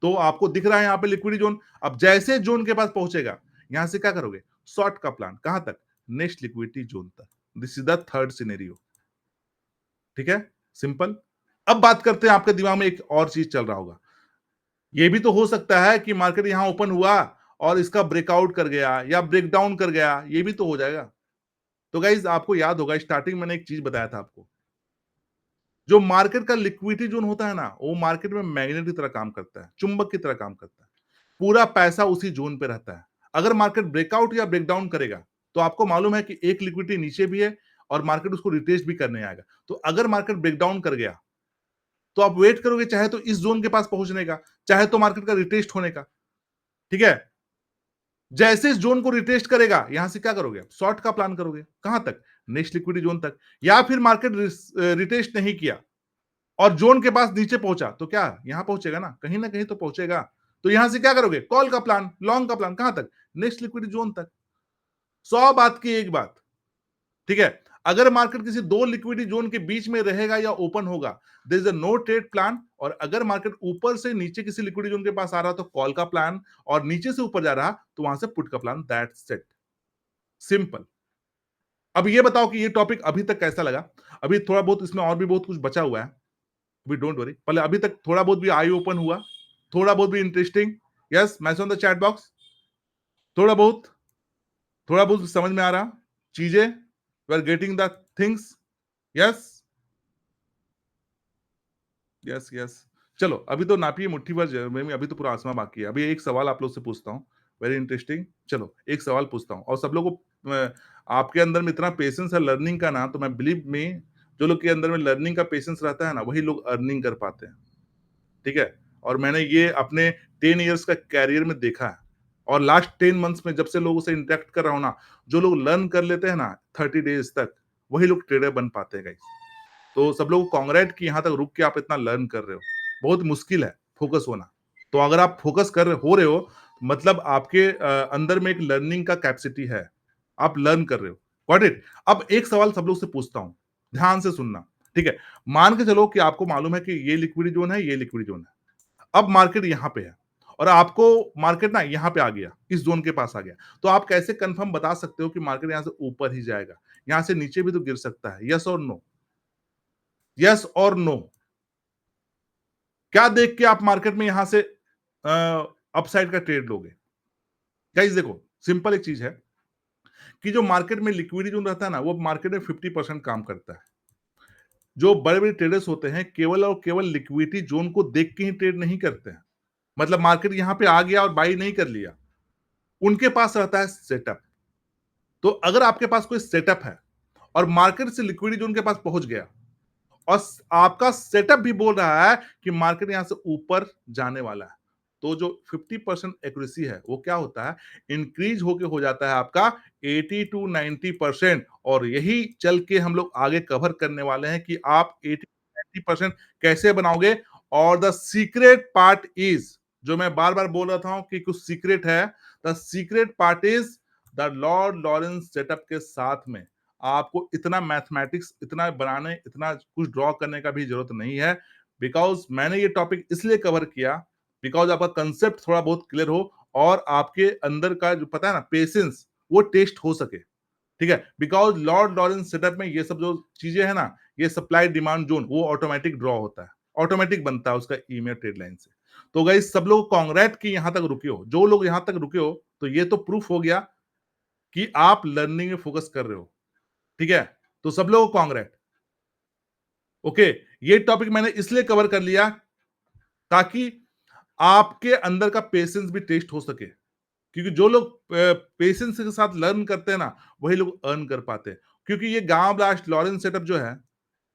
तो आपको दिख रहा है यहां पे लिक्विडिटी जोन। अब जैसे जोन के पास पहुंचेगा, यहां से क्या करोगे, शॉर्ट का प्लान, कहां तक, नेक्स्ट लिक्विडिटी जोन तक। This is the third scenario. ठीक है, सिंपल। अब बात करते हैं, आपके दिमाग में एक और चीज चल रहा होगा, ये भी तो हो सकता है कि मार्केट यहां ओपन हुआ और इसका ब्रेकआउट कर गया या ब्रेक डाउन कर गया, ये भी तो हो जाएगा। तो गाइज आपको याद होगा, स्टार्टिंग मैंने एक चीज बताया था आपको, जो मार्केट का लिक्विडिटी जोन होता है ना, वो मार्केट में मैग्नेट की तरह काम करता है, चुंबक की तरह काम करता है। पूरा पैसा उसी जोन पे रहता है। अगर मार्केट ब्रेकआउट या ब्रेकडाउन करेगा, तो आपको मालूम है कि एक लिक्विडिटी नीचे भी है और मार्केट उसको रिटेस्ट भी करने आएगा। तो अगर मार्केट ब्रेकडाउन कर गया, तो आप वेट करोगे, चाहे तो इस जोन के पास पहुंचने का, चाहे तो मार्केट का रिटेस्ट होने का। ठीक है, जैसे इस जोन को रिटेस्ट करेगा, यहां से क्या करोगे, शॉर्ट का प्लान करोगे, कहां तक, नेक्स्ट लिक्विडिटी जोन तक। या फिर मार्केट रिटेस्ट नहीं किया और जोन के पास नीचे पहुंचा, तो क्या यहां पहुंचेगा ना कहीं तो पहुंचेगा। तो यहां से क्या करोगे, कॉल का प्लान, लॉन्ग का प्लान, कहां तक, नेक्स्ट लिक्विडिटी जोन तक। 100 बात की एक बात। ठीक है, अगर मार्केट किसी दो लिक्विडिटी जोन के बीच में रहेगा या ओपन होगा, there is a no trade plan. और अगर मार्केट ऊपर से नीचे किसी लिक्विडिटी जोन के पास आ रहा तो कॉल का प्लान, और नीचे से ऊपर जा रहा तो वहां से पुट का प्लान, दैट्स इट, सिंपल। अब ये बताओ कि ये टॉपिक अभी तक कैसा लगा। अभी थोड़ा बहुत इसमें और भी बहुत कुछ बचा हुआ है, अभी डोंट वरी, पहले अभी तक थोड़ा बहुत भी आई ओपन हुआ, थोड़ा बहुत भी interesting, yes, message on the chat box, थोड़ा बहुत, थोड़ा बहुत समझ में आ रहा चीजें, you are getting the things, yes, yes, yes. चलो अभी तो नापिए मुट्ठी भर में अभी तो पूरा आसमां बाकी है। अभी एक सवाल आप लोग से पूछता हूँ, वेरी इंटरेस्टिंग। चलो एक सवाल पूछता हूँ और सब लोगों को आपके अंदर में इतना पेशेंस है लर्निंग का ना, तो मैं बिलीव मी, जो लोग के अंदर में लर्निंग का पेशेंस रहता है ना, वही लोग अर्निंग कर पाते हैं। ठीक है? और मैंने ये अपने 10 इयर्स का कैरियर में देखा है और लास्ट 10 मंथ्स में जब से लोगों से इंटरेक्ट कर रहा हूँ ना, जो लोग लर्न कर लेते हैं ना 30 डेज़ तक, वही लोग ट्रेडर बन पाते हैं गाइस। तो सब लोगों को कांग्रेट कि यहाँ तक रुक के आप इतना लर्न कर रहे हो। बहुत मुश्किल है फोकस होना। तो अगर आप फोकस हो रहे हो, मतलब आपके अंदर में एक लर्निंग का कैपेसिटी है। आप लर्न कर रहे हो। Got it? अब एक सवाल सब लोग से पूछता हूँ, ध्यान से सुनना, ठीक है? मान के चलो कि आपको मालूम है कि ये लिक्विडिटी ज़ोन है, ये लिक्विडिटी ज़ोन है। अब मार्केट यहाँ पे है और आपको मार्केट ना यहाँ पे आ गया, इस ज़ोन के पास आ गया। तो आप कैसे कन्फर्म बता सकते हो कि मार्केट यहाँ से ऊपर ही जाएगा? यहाँ से नीचे भी तो गिर सकता है। येस और नो? येस और नो? क्या देख के आप मार्केट में यहां से अपसाइड का ट्रेड लोगे? गाइस देखो, सिंपल एक चीज है कि जो मार्केट में लिक्विडिटी जोन रहता है ना, वो मार्केट में 50% काम करता है। जो बड़े-बड़े ट्रेडर्स होते हैं, केवल और केवल लिक्विडिटी जोन को देख के ही ट्रेड नहीं करते हैं। मतलब मार्केट यहां पे आ गया और बाई नहीं कर लिया। उनके पास रहता है सेटअप। तो अगर आपके पास कोई सेटअप है और मार्केट से लिक्विडिटी जोन के पास पहुंच गया और आपका सेटअप भी बोल रहा है कि मार्केट यहां से ऊपर जाने वाला है, तो जो 50% एक्यूरेसी है वो क्या होता है, इंक्रीज होके हो जाता है आपका 80 टू 90%। और यही चल के हम लोग आगे कवर करने वाले हैं कि आप 80 90% कैसे बनाओगे। और द सीक्रेट पार्ट इज, जो मैं बार बार बोल रहा था कि कुछ सीक्रेट है, the secret part is the lord Lawrence setup के साथ में आपको इतना मैथमेटिक्स इतना बनाने इतना कुछ ड्रॉ करने का भी जरूरत नहीं है। बिकॉज मैंने ये टॉपिक इसलिए कवर किया बिकॉज आपका कंसेप्ट थोड़ा बहुत क्लियर हो और आपके अंदर का जो पता है ना पेशेंस वो टेस्ट हो सके। ठीक है, बिकॉज लॉर्ड लॉरेंस सेटअप में ये सब जो चीजें है ना, ये सप्लाई डिमांड जोन वो ऑटोमेटिक ड्रॉ होता है, ऑटोमेटिक बनता है उसका ईमेल ट्रेड लाइन से। तो गाइस सब लोग कांग्रेट की यहां तक रुके हो, जो लोग यहां तक रुके हो, तो ये तो प्रूफ हो गया कि आप लर्निंग में फोकस कर रहे हो। ठीक है, तो सब लोगों को कांग्रेट। ओके, ये टॉपिक मैंने इसलिए कवर कर लिया ताकि आपके अंदर का पेशेंस भी टेस्ट हो सके, क्योंकि जो लोग पेशेंस के साथ लर्न करते हैं ना, वही लोग अर्न कर पाते हैं। क्योंकि ये गांव ब्लास्ट लॉरेंस सेटअप जो है,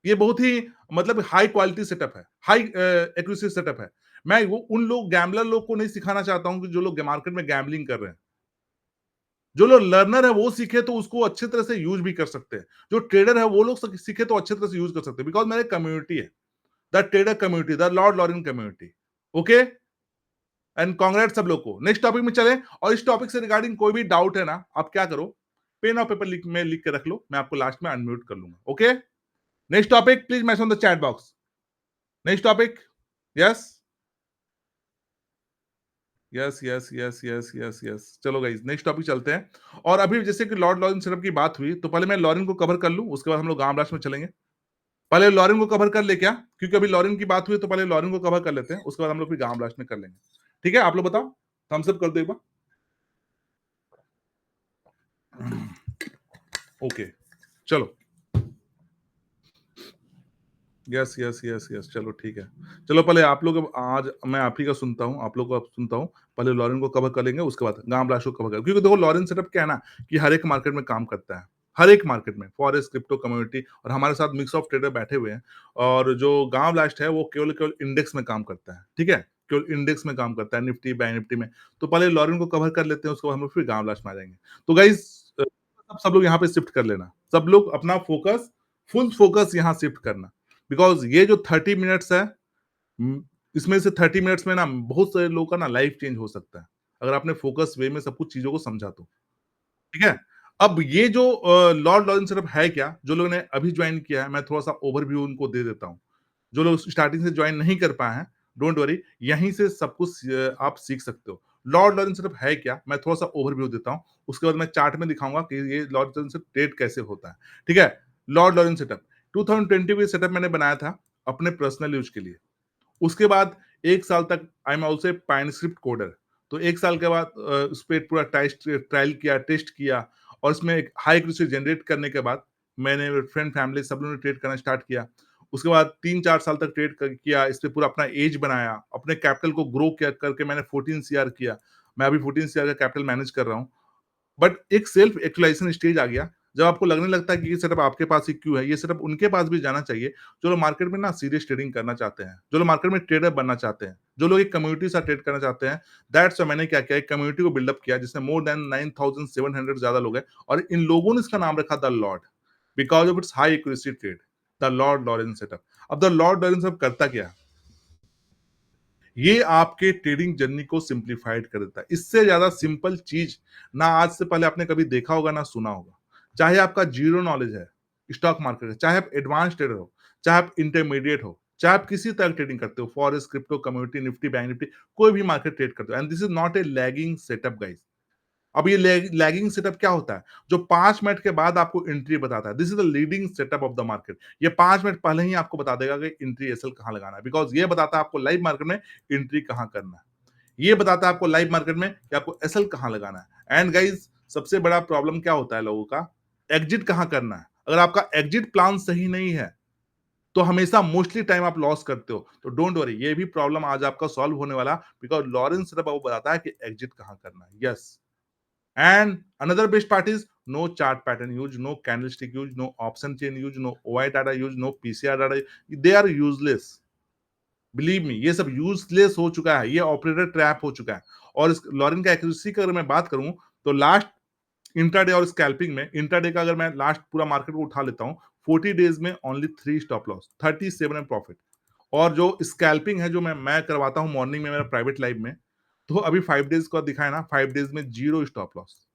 ये बहुत ही मतलब हाई क्वालिटी सेटअप है, हाई एक्यूरेसी सेटअप है। मैं वो उन लोग गैम्बलर लोग को नहीं सिखाना चाहता हूं कि जो लोग मार्केट में गैम्बलिंग कर रहे हैं। जो लोग लर्नर है वो सीखे तो उसको अच्छी तरह से यूज भी कर सकते हैं। जो ट्रेडर है वो लोग सीखे तो अच्छी तरह से यूज कर सकते हैं, बिकॉज मेरे कम्युनिटी है, the trader community, the lord Lauren community. Okay, and congrats सब लोग को। नेक्स्ट टॉपिक में चले, और इस टॉपिक से रिगार्डिंग कोई भी डाउट है ना, आप क्या करो, पेन और पेपर लिख के रख लो, मैं आपको लास्ट में अनम्यूट कर लूंगा। Okay, next topic please message on the chat box. Next topic, yes yes yes yes yes yes yes. चलो गाइस नेक्स्ट टॉपिक चलते हैं। और अभी जैसे कि लॉर्ड लॉरेन सेटअप की बात हुई, तो पहले मैं लॉरेन को कवर कर लूं, उसके बाद हम लोग गांव ब्लास्ट में चलेंगे। पहले लॉरेन को कवर कर ले क्या, क्योंकि अभी लॉरेन की बात हुई, तो पहले लॉरेन को कवर कर लेते हैं, उसके बाद हम लोग फिर गांव ब्लास्ट में कर लेंगे। ठीक है, आप लोग बताओ, थम्स अप कर दो एक बार। ओके, चलो, यस यस यस यस, चलो ठीक है। चलो पहले आप लोग, अब आज मैं आप ही का सुनता हूँ, आप लोग को अब सुनता हूँ। पहले लॉरेन को कवर कर लेंगे, उसके बाद गांव ब्लास्ट को कवर करेंगे, क्योंकि देखो लॉरेन सेटअप क्या है ना, कि हर एक मार्केट में काम करता है, हर एक मार्केट में, फॉरेस्ट क्रिप्टो कम्युनिटी, और हमारे साथ मिक्स ऑफ ट्रेडर बैठे हुए हैं। और जो गांव ब्लास्ट है वो केवल केवल इंडेक्स में काम करता है। ठीक है, केवल इंडेक्स में काम करता है, निफ्टी बैंक निफ्टी में। तो पहले लॉरेन को कवर कर लेते हैं, उसके बाद हम लोग फिर गांव ब्लास्ट में आ जाएंगे। तो गाइज सब लोग यहाँ पे शिफ्ट कर लेना, सब लोग अपना फोकस, फुल फोकस यहाँ शिफ्ट करना। बिकॉज ये जो 30 मिनट्स है, इसमें से 30 मिनट्स में ना बहुत सारे लोगों का ना लाइफ चेंज हो सकता है, अगर आपने फोकस वे में सब कुछ चीजों को समझा तो। ठीक है, अब ये जो लॉर्ड लॉरेंस सेटअप है क्या, जो लोगों ने अभी ज्वाइन किया है, मैं थोड़ा सा ओवरव्यू उनको दे देता हूँ। जो लोग स्टार्टिंग से ज्वाइन नहीं कर पाए हैं, डोंट वरी, यहीं से सब कुछ आप सीख सकते हो। लॉर्ड लॉरेंस सेटअप है क्या, मैं थोड़ा सा ओवरव्यू देता हूँ, उसके बाद मैं चार्ट में दिखाऊंगा कि ये लॉर्ड लॉरेंस सेटअप ट्रेड कैसे होता है। ठीक है, लॉर्ड लॉरेंस सेटअप 2020 में सेटअप मैंने बनाया था अपने पर्सनल यूज के लिए। उसके बाद 1 साल तक I am also a Pine Script coder. तो 1 साल के बाद उस पे पूरा ट्रायल किया, टेस्ट किया, और इसमें एक हाई एक्यूरेसी जनरेट करने के बाद मैंने फ्रेंड फैमिली सब लोगों ने ट्रेड करना स्टार्ट किया। उसके बाद 3-4 साल तक ट्रेड किया, इस पे पूरा अपना एज बनाया, अपने कैपिटल को ग्रो किया करके मैंने 14 सीआर किया। मैं अभी 14 सीआर का कैपिटल मैनेज कर रहा हूँ। बट एक सेल्फ एक्चुअलाइजेशन स्टेज आ गया, जब आपको लगने लगता है कि ये सेटअप आपके पास ही क्यों है, ये सेटअप उनके पास भी जाना चाहिए, जो लोग मार्केट में ना सीरियस ट्रेडिंग करना चाहते हैं, जो लोग मार्केट में ट्रेडर बनना चाहते हैं, जो लोग एक कम्युनिटी से ट्रेड करना चाहते हैं। दैट्स व्हाई मैंने क्या किया, एक कम्युनिटी को बिल्डअप किया जिसमें मोर देन 9700 ज्यादा लोग हैं, और इन लोगों ने इसका नाम रखा the Lord, because of its high accuracy trade, the lord Lawrence setup. अब द लॉर्ड लॉरेंस सेटअप करता क्या है? ये आपके ट्रेडिंग जर्नी को सिंप्लीफाइड कर देता है। इससे ज्यादा सिंपल चीज ना आज से पहले आपने कभी देखा होगा ना सुना होगा। चाहे आपका जीरो नॉलेज है स्टॉक मार्केट है, चाहे आप एडवांस ट्रेडर हो, चाहे आप इंटरमीडिएट हो, चाहे आप किसी तरह ट्रेडिंग करते हो, forex, crypto, community, Nifty, bank Nifty, कोई भी मार्केट ट्रेड करते हो, and this is not a lagging setup guys. अब ये लैगिंग सेटअप क्या होता है? जो 5 मिनट के बाद आपको एंट्री बताता है, this is the leading setup of the market. ये 5 मिनट पहले ही आपको बता देगा कि एंट्री एसएल कहां लगाना है, बिकॉज ये बताता है आपको लाइव मार्केट में एंट्री कहां करना है, ये बताता है आपको लाइव मार्केट में कि आपको एसएल कहां लगाना है। एंड गाइज, सबसे बड़ा प्रॉब्लम क्या होता है लोगों का? एग्जिट कहां करना है। अगर आपका एग्जिट प्लान सही नहीं है तो हमेशा मोस्टली टाइम आप लॉस करते हो। तो डोंट वरी, ये भी प्रॉब्लम आज आपका सॉल्व होने वाला, बिकॉज लॉरेंस सेटअप आपको बताता है कि एग्जिट कहां करना है। Yes, and another best part is no chart pattern use, no candlestick use, no option chain use, no OI data use, no PCR data. They are useless. Believe me, ये सब useless हो चुका है, ये operator trap हो चुका है। और इस लॉरेन का एक्यूरेसी की अगर मैं बात करूं तो लास्ट इंट्राडे और स्कैल्पिंग में, इंट्राडे का अगर मैं लास्ट पूरा मार्केट को उठा लेता हूं, 40 डेज में only 3 stop loss, 37 and profit. और जो स्कैल्पिंग है जो मैं करवाता हूं मॉर्निंग में मेरा प्राइवेट लाइव में, तो अभी 5 डेज का दिखाया ना, 5 डेज में 0 stop loss.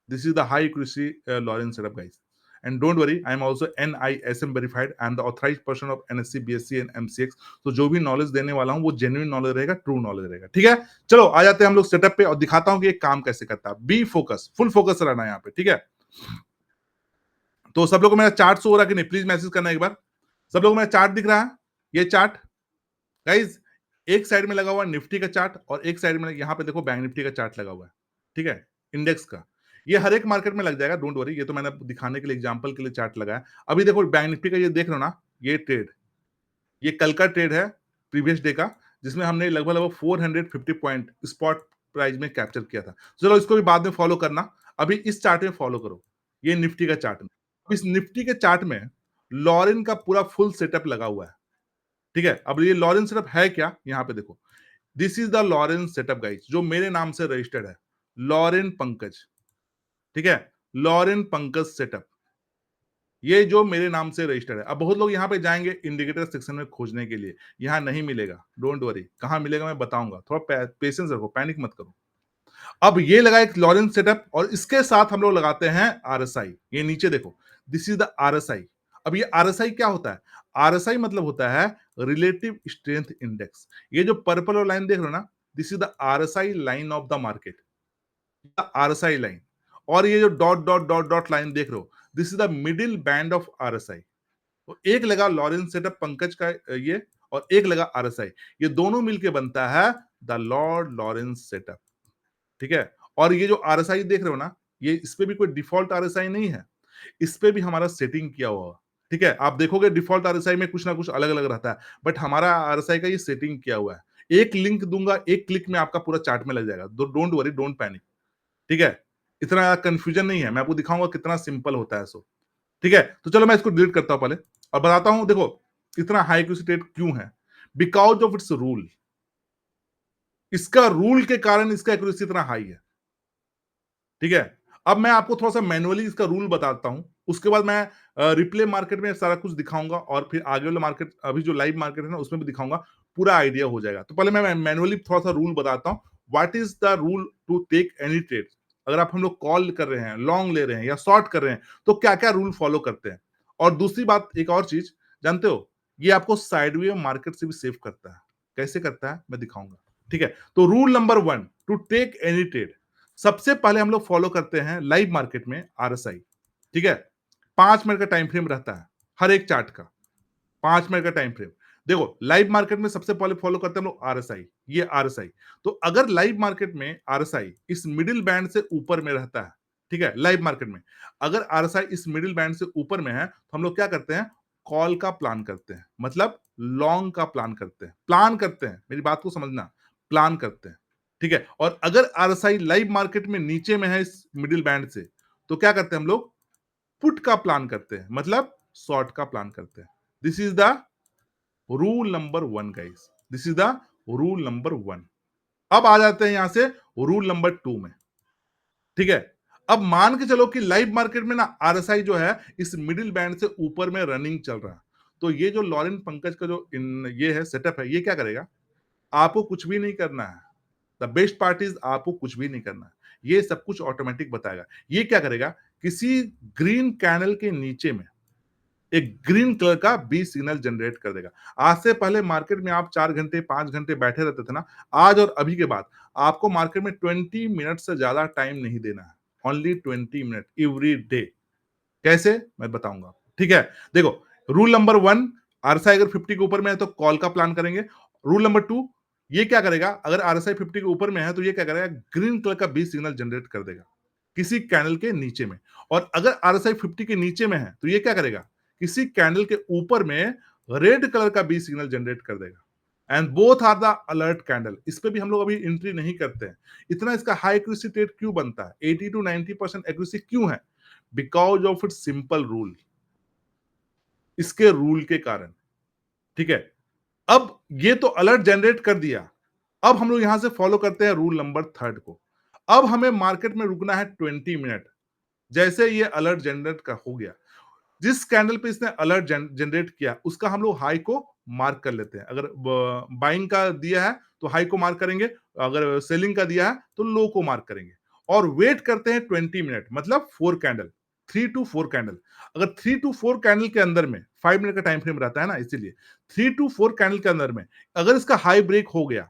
This is the high accuracy Lawrence setup, guys. And don't worry, I am also NISM verified. I am the authorized person of NSC, BSc and MCX. तो जो भी नॉलेज देने वाला हूँ वो जेन्युइन नॉलेज रहेगा, true knowledge रहेगा। ठीक है, चलो आ जाते हैं हम लोग सेटअप पे और दिखाता हूँ कि ये काम कैसे करता है। बी फोकस, फुल फोकस रहना है यहाँ पे। ठीक है, तो सब लोगों को मेरा चार्ट शो हो रहा है कि नहीं? प्लीज मैसेज करना एक बार। सब लोगों को मेरा चार्ट दिख रहा है? ये चार्ट गाइज, एक साइड में लगा हुआ है निफ्टी का चार्ट और एक साइड में यहाँ पे देखो बैंक निफ्टी का चार्ट लगा हुआ है। ठीक है, इंडेक्स का। ये हर एक मार्केट में लग जाएगा, डोंट वरी। ये तो मैंने दिखाने के लिए, एग्जांपल के लिए चार्ट लगाया। अभी देखो बैंक निफ्टी का ये देख रहे हो ना, ये ट्रेड, ये कल का ट्रेड है, प्रीवियस डे का, जिसमें हमने लगभग लगभग 450 पॉइंट स्पॉट प्राइस में कैप्चर किया था। चलो इसको भी बाद में फॉलो करना, अभी इस चार्ट में फॉलो करो। ये निफ्टी का चार्ट में, इस निफ्टी के चार्ट में लॉरेन का पूरा फुल सेटअप लगा हुआ है। ठीक है, अब ये लॉरेन सेटअप है क्या? यहाँ पे देखो, this is the Lauren setup guys, जो मेरे नाम से रजिस्टर्ड है, लॉरेन पंकज। ठीक है, लॉरेन पंकज सेटअप, ये जो मेरे नाम से रजिस्टर्ड है। अब बहुत लोग यहाँ पे जाएंगे इंडिकेटर सेक्शन में खोजने के लिए, यहाँ नहीं मिलेगा, डोंट वरी। कहाँ मिलेगा मैं बताऊंगा, थोड़ा पेशेंस रखो, पैनिक मत करो। अब ये लगा एक लॉरेंस सेटअप और इसके साथ हम लोग लगाते हैं आरएसआई। ये नीचे देखो, दिस इज द आरएसआई। अब ये आरएसआई क्या होता है? आरएसआई मतलब होता है रिलेटिव स्ट्रेंथ इंडेक्स। ये जो पर्पल और लाइन देख रहे हो ना, this is the RSI line of the market, RSI line. और ये जो dot dot dot dot line देख रहे हो, this is the middle band of RSI. तो एक लगा लॉरेंस सेटअप पंकज का ये, और एक लगा आरएसआई, ये दोनों मिलके बनता है द लॉर्ड लॉरेंस सेटअप। ठीक है, और ये जो आरएसआई देख रहे हो ना, ये इस पे भी कोई डिफॉल्ट आरएसआई नहीं है, इस पे भी हमारा सेटिंग किया हुआ है। ठीक है, आप देखोगे डिफॉल्ट आरएसआई में कुछ ना कुछ अलग अलग रहता है, बट हमारा आरएसआई का ये सेटिंग किया हुआ है। एक लिंक दूंगा, एक क्लिक में आपका पूरा चार्ट में लग जाएगा। Don't worry, don't panic. ठीक है, इतना कंफ्यूजन नहीं है, मैं आपको दिखाऊंगा कितना सिंपल होता है। सो ठीक है, तो चलो मैं इसको डिलीट करता हूं पहले और बताता हूं। देखो इतना हाई एक्यूरेसी क्यों है? Because of its rule. इसका रूल के कारण इसका एक्यूरेसी इतना हाई है। ठीक है, अब मैं आपको थोड़ा सा मैनुअली इसका रूल बताता हूं, उसके बाद मैं रिप्ले मार्केट में सारा कुछ दिखाऊंगा और फिर आगे वाले मार्केट, अभी जो लाइव मार्केट है ना, उसमें भी दिखाऊंगा, पूरा आइडिया हो जाएगा। तो पहले मैं मैनुअली थोड़ा सा रूल बताता हूं। What is the rule to take any trade? अगर आप हम लोग कॉल कर रहे हैं, लॉन्ग ले रहे हैं या शॉर्ट कर रहे हैं, तो क्या क्या रूल फॉलो करते हैं? और दूसरी बात, एक और चीज जानते हो, ये आपको साइडवे मार्केट से भी सेव करता है। कैसे करता है मैं दिखाऊंगा। ठीक है, तो rule number 1 to take any trade, सबसे पहले हम लोग फॉलो करते हैं लाइव मार्केट में आरएसआई। ठीक है, 5 मिनट का टाइम फ्रेम रहता है हर एक चार्ट का, 5 मिनट का टाइम फ्रेम। देखो लाइव मार्केट में सबसे पहले फॉलो करते हैं हम लोग आरएसआई, ये आरएसआई। तो अगर लाइव मार्केट में आरएसआई इस मिडिल बैंड से ऊपर में रहता है, ठीक है, लाइव मार्केट में अगर आरएसआई इस मिडिल बैंड से ऊपर में है, तो हम लोग क्या करते हैं? कॉल का प्लान करते हैं, मतलब लॉन्ग का प्लान करते हैं, मेरी बात को समझना, प्लान करते हैं, ठीक है। और अगर आरएसआई लाइव मार्केट में नीचे में है इस मिडिल बैंड से, तो क्या करते हैं हम लोग, पुट का प्लान करते हैं, मतलब शॉर्ट का प्लान करते हैं। This is the rule number one guys, this is the rule number one. अब आ जाते हैं यहां से रूल नंबर टू में, ठीक है। अब मान के चलो कि लाइव मार्केट में ना आरएसआई जो है इस मिडिल बैंड से ऊपर में रनिंग चल रहा है, तो ये जो लॉरेन पंकज का जो ये है सेटअप है, ये क्या करेगा, आपको कुछ भी नहीं करना है। द बेस्ट पार्ट इज आपको कुछ भी नहीं करना है, ये सब कुछ ऑटोमेटिक बताएगा। ये क्या करेगा, किसी ग्रीन कैनल के नीचे में एक ग्रीन कलर का बी सिग्नल जनरेट कर देगा। आज से पहले मार्केट में आप 4 घंटे 5 घंटे बैठे रहते थे ना, आज और अभी के बाद आपको मार्केट में 20 मिनट से ज्यादा टाइम नहीं देना है, ओनली 20 मिनट एवरी डे। कैसे, मैं बताऊंगा, ठीक है। देखो, रूल नंबर वन, आरएसआई अगर 50 के ऊपर में है तो कॉल का प्लान करेंगे। रूल नंबर टू, ये क्या करेगा, अगर आरएसआई 50 के ऊपर में है तो ये क्या करेगा, ग्रीन कलर का बी सिग्नल जनरेट कर देगा किसी कैंडल के नीचे में। और अगर आरएसआई 50 के नीचे में है तो ये क्या करेगा, किसी कैंडल के ऊपर में रेड कलर का बी सिग्नल जनरेट कर देगा। And both are the alert candle. इस पे भी हम लोग अभी एंट्री नहीं करते हैं। इतना इसका हाई एक्यूरेसी ट्रेड क्यों बनता है, 80 to 90% एक्यूरेसी क्यों है, because of it simple rule, इसके रूल के कारण, ठीक है। अब ये तो अलर्ट जनरेट कर दिया, अब हम लोग यहां से फॉलो करते हैं रूल नंबर थर्ड को। अब हमें मार्केट में रुकना है 20 मिनट। जैसे ये अलर्ट जनरेट का हो गया, जिस कैंडल पे इसने अलर्ट जनरेट किया उसका हम लोग हाई को मार्क कर लेते हैं। अगर बाइंग का दिया है तो हाई को मार्क करेंगे, अगर सेलिंग का दिया है तो लो को मार्क करेंगे, और वेट करते हैं 20 मिनट, मतलब 4 कैंडल, 3 to 4 कैंडल। अगर 3 to 4 कैंडल के अंदर में 5 मिनट का टाइम फ्रेम रहता है ना, इसीलिए 3 to 4 कैंडल के अंदर में अगर इसका हाई ब्रेक हो गया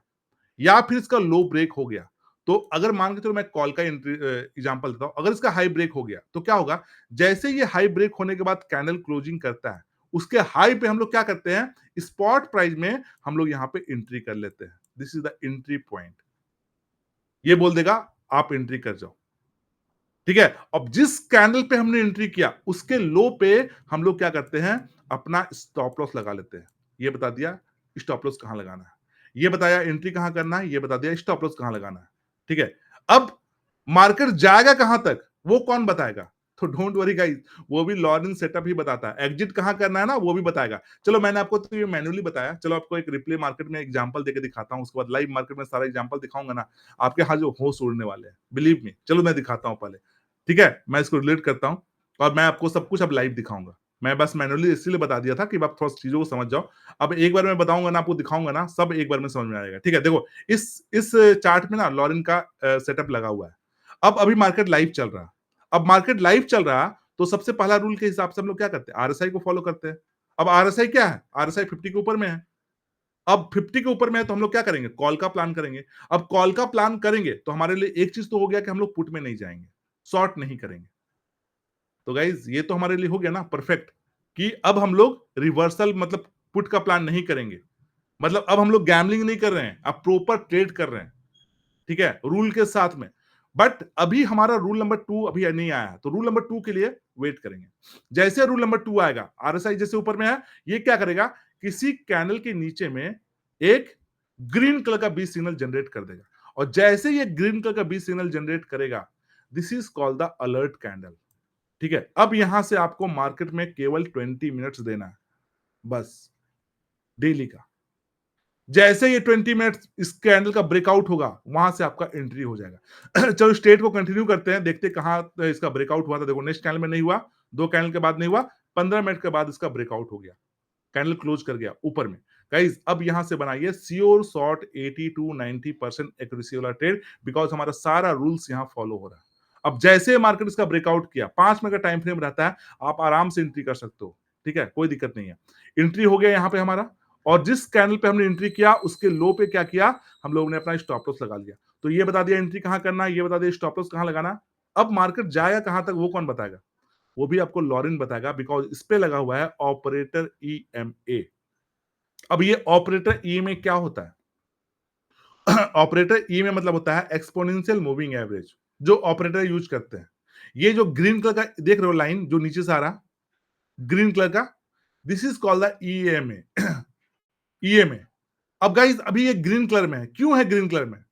या फिर इसका लो ब्रेक हो गया, तो अगर मान के चलो मैं कॉल का एग्जांपल देता हूं, अगर इसका हाई ब्रेक हो गया तो क्या होगा, जैसे ये हाई ब्रेक होने के बाद कैंडल क्लोजिंग करता है, उसके हाई पे हम लोग क्या करते हैं, स्पॉट प्राइस में हम लोग यहां पे एंट्री कर लेते हैं। This is the entry point. ये बोल देगा आप एंट्री कर जाओ, ठीक है। अब जिस कैंडल पे हमने एंट्री किया उसके लो पे हम लोग क्या करते हैं, अपना स्टॉप लॉस लगा लेते हैं। ये बता दिया स्टॉप लॉस कहां लगाना है, ये बताया एंट्री कहां करना है, ये बता दिया स्टॉप लॉस कहां लगाना है, ठीक है। अब मार्केट जाएगा कहां तक वो कौन बताएगा, तो डोंट वरी गाइस, वो भी लॉरेंस सेटअप ही बताता है। एग्जिट कहां करना है ना, वो भी बताएगा। चलो मैंने आपको तो ये मैन्युअली बताया, चलो आपको एक रिप्ले मार्केट में एग्जांपल देके दिखाता हूं, उसके बाद लाइव मार्केट में सारा एग्जांपल दिखाऊंगा ना, आपके हाथ जो होश उड़ने वाले हैं, बिलीव मी। चलो मैं दिखाता हूं पहले, ठीक है, मैं इसको रिलेट करता हूं और मैं आपको सब कुछ अब लाइव दिखाऊंगा। मैं बस मैनुअली इसलिए बता दिया था कि आप थोड़ा चीजों को समझ जाओ। अब एक बार मैं बताऊंगा ना, आपको दिखाऊंगा ना, सब एक बार में समझ में आएगा, ठीक है। देखो, इस चार्ट में ना लॉरेन का सेटअप लगा हुआ है। अब अभी मार्केट लाइव चल रहा, अब मार्केट लाइव चल रहा तो सबसे पहला रूल के हिसाब से हम लोग क्या करते हैं, आरएसआई को फॉलो करते हैं। अब आरएसआई क्या है, आरएसआई 50 के ऊपर में है। अब 50 के ऊपर में है तो हम लोग क्या करेंगे, कॉल का प्लान करेंगे। अब कॉल का प्लान करेंगे तो हमारे लिए एक चीज तो हो गया कि हम लोग पुट में नहीं जाएंगे, शॉर्ट नहीं करेंगे। तो गाइज ये तो हमारे लिए हो गया ना परफेक्ट, कि अब हम लोग रिवर्सल मतलब पुट का प्लान नहीं करेंगे, मतलब अब हम लोग गैम्बलिंग नहीं कर रहे हैं, अब प्रॉपर ट्रेड कर रहे हैं, ठीक है, रूल के साथ में। बट अभी हमारा रूल नंबर टू अभी नहीं आया, तो रूल नंबर टू के लिए वेट करेंगे। जैसे रूल नंबर टू आएगा, आरएसआई जैसे ऊपर में है, ये क्या करेगा, किसी कैनल के नीचे में एक ग्रीन कलर का बी सिग्नल जनरेट कर देगा। और जैसे ये ग्रीन कलर का बी सिग्नल जनरेट करेगा, this is called the alert candle, ठीक है। अब यहां से आपको मार्केट में केवल 20 मिनट्स देना है, बस, डेली का। जैसे ये 20 मिनट इस कैंडल का ब्रेकआउट होगा, वहां से आपका एंट्री हो जाएगा। चलो स्टेट को कंटिन्यू करते हैं, देखते हैं कहां इसका ब्रेकआउट हुआ था। देखो नेक्स्ट कैंडल में नहीं हुआ, 2 कैंडल के बाद नहीं हुआ, 15 मिनट के बाद इसका ब्रेकआउट हो गया, कैंडल क्लोज कर गया ऊपर में। गाइज अब यहां से बनाइए श्योर शॉर्ट 80 to 90% एक्यूरेसी वाला ट्रेड, बिकॉज हमारा सारा रूल्स यहां फॉलो हो रहा है। अब जैसे मार्केट इसका ब्रेकआउट किया, 5 मिनट का टाइम फ्रेम रहता है, आप आराम से एंट्री कर सकते हो, ठीक है, कोई दिक्कत नहीं है। एंट्री हो गया यहां पे हमारा, और जिस कैंडल पे हमने एंट्री किया उसके लो पे क्या किया, हम लोगों ने अपना स्टॉप लॉस लगा लिया। तो ये बता दिया एंट्री कहां करना है, ये बता दिया स्टॉप लॉस कहां लगाना। अब मार्केट जाएगा कहां तक वो कौन बताएगा, वो भी आपको लॉरेन बताएगा, बिकॉज इस पे लगा हुआ है ऑपरेटर ईएमए। अब ये ऑपरेटर ईएमए क्या होता है? ऑपरेटर ईएमए मतलब होता है एक्सपोनेंशियल मूविंग एवरेज, जो ऑपरेटर यूज करते हैं। ये जो ग्रीन कलर का देख रहे हो लाइन जो नीचे से आ रहा, ग्रीन कलर का, this is called the EMA. EMA. अब गाइस अभी ये ग्रीन कलर में है, क्यों है ग्रीन कलर में?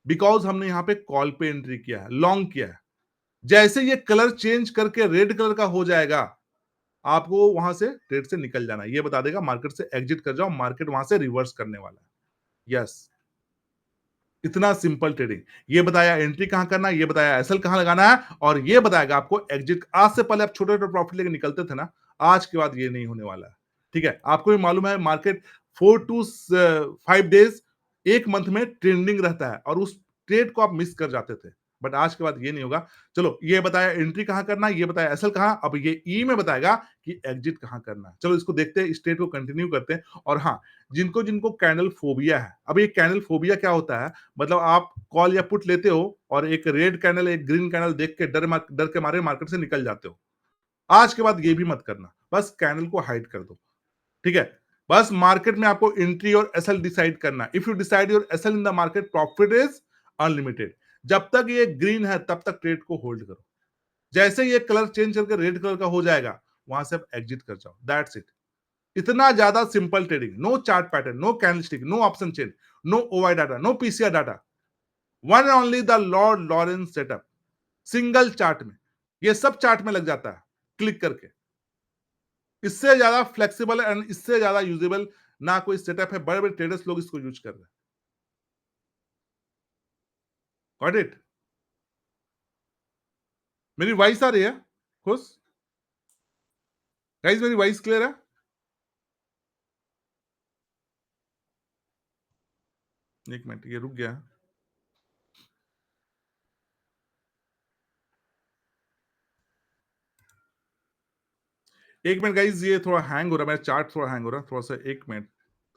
बिकॉज हमने यहां पे कॉल पे एंट्री किया है, लॉन्ग किया है। जैसे ये कलर चेंज करके रेड कलर का हो जाएगा, आपको वहां से ट्रेड से निकल जाना है। ये बता देगा मार्केट से एग्जिट कर जाओ, मार्केट वहां से रिवर्स करने वाला है। यस, इतना सिंपल ट्रेडिंग। ये बताया एंट्री कहां करना है, ये बताया एसएल कहां लगाना है, और ये बताएगा आपको एग्जिट। आज से पहले आप छोटे छोटे प्रॉफिट लेके निकलते थे ना, आज के बाद ये नहीं होने वाला है। ठीक है, आपको भी मालूम है मार्केट 4 to 5 डेज, एक मंथ में ट्रेंडिंग रहता है, और उस ट्रेड को आप मिस कर जाते थे। बट आज के बाद ये नहीं होगा। चलो, ये बताया एंट्री कहां करना है, ये बताया एसएल कहां, अब ये ई में बताएगा कि एग्जिट कहां करना है। चलो इसको देखते हैं, इस ट्रेड को कंटिन्यू करते हैं। और हाँ, जिनको जिनको कैंडल फोबिया है, अब ये कैंडल फोबिया क्या होता है, मतलब आप कॉल या पुट लेते हो और एक रेड कैंडल एक ग्रीन कैंडल देख के डर के मारे मार्केट से निकल जाते हो। आज के बाद ये भी मत करना, बस कैंडल को हाइड कर दो। ठीक है, बस मार्केट में आपको एंट्री और एसएल डिसाइड करना। If you decide your SL in the market, profit is unlimited. जब तक ये ग्रीन है तब तक ट्रेड को होल्ड करो। जैसे ये कलर चेंज करके रेड कलर का हो जाएगा, वहां से आप एग्जिट कर जाओ। That's it. इतना ज्यादा simple trading, no chart pattern, no candlestick, no option chain, no OI data, no PCR data, one only the lord Lawrence setup, single chart में। ये सब चार्ट में लग जाता है क्लिक करके। इससे ज्यादा फ्लेक्सिबल एंड इससे ज्यादा यूजेबल ना कोई सेटअप है। बड़े बड़े ट्रेडर्स लोग इसको यूज कर रहे हैं। Got it? मेरी वॉइस आ रही है खुश? गाइस मेरी वॉइस क्लियर है? एक मिनट, ये रुक गया। एक मिनट गाइस, ये थोड़ा हैंग हो रहा है, मेरा चार्ट थोड़ा हैंग हो रहा है, थोड़ा सा, एक मिनट।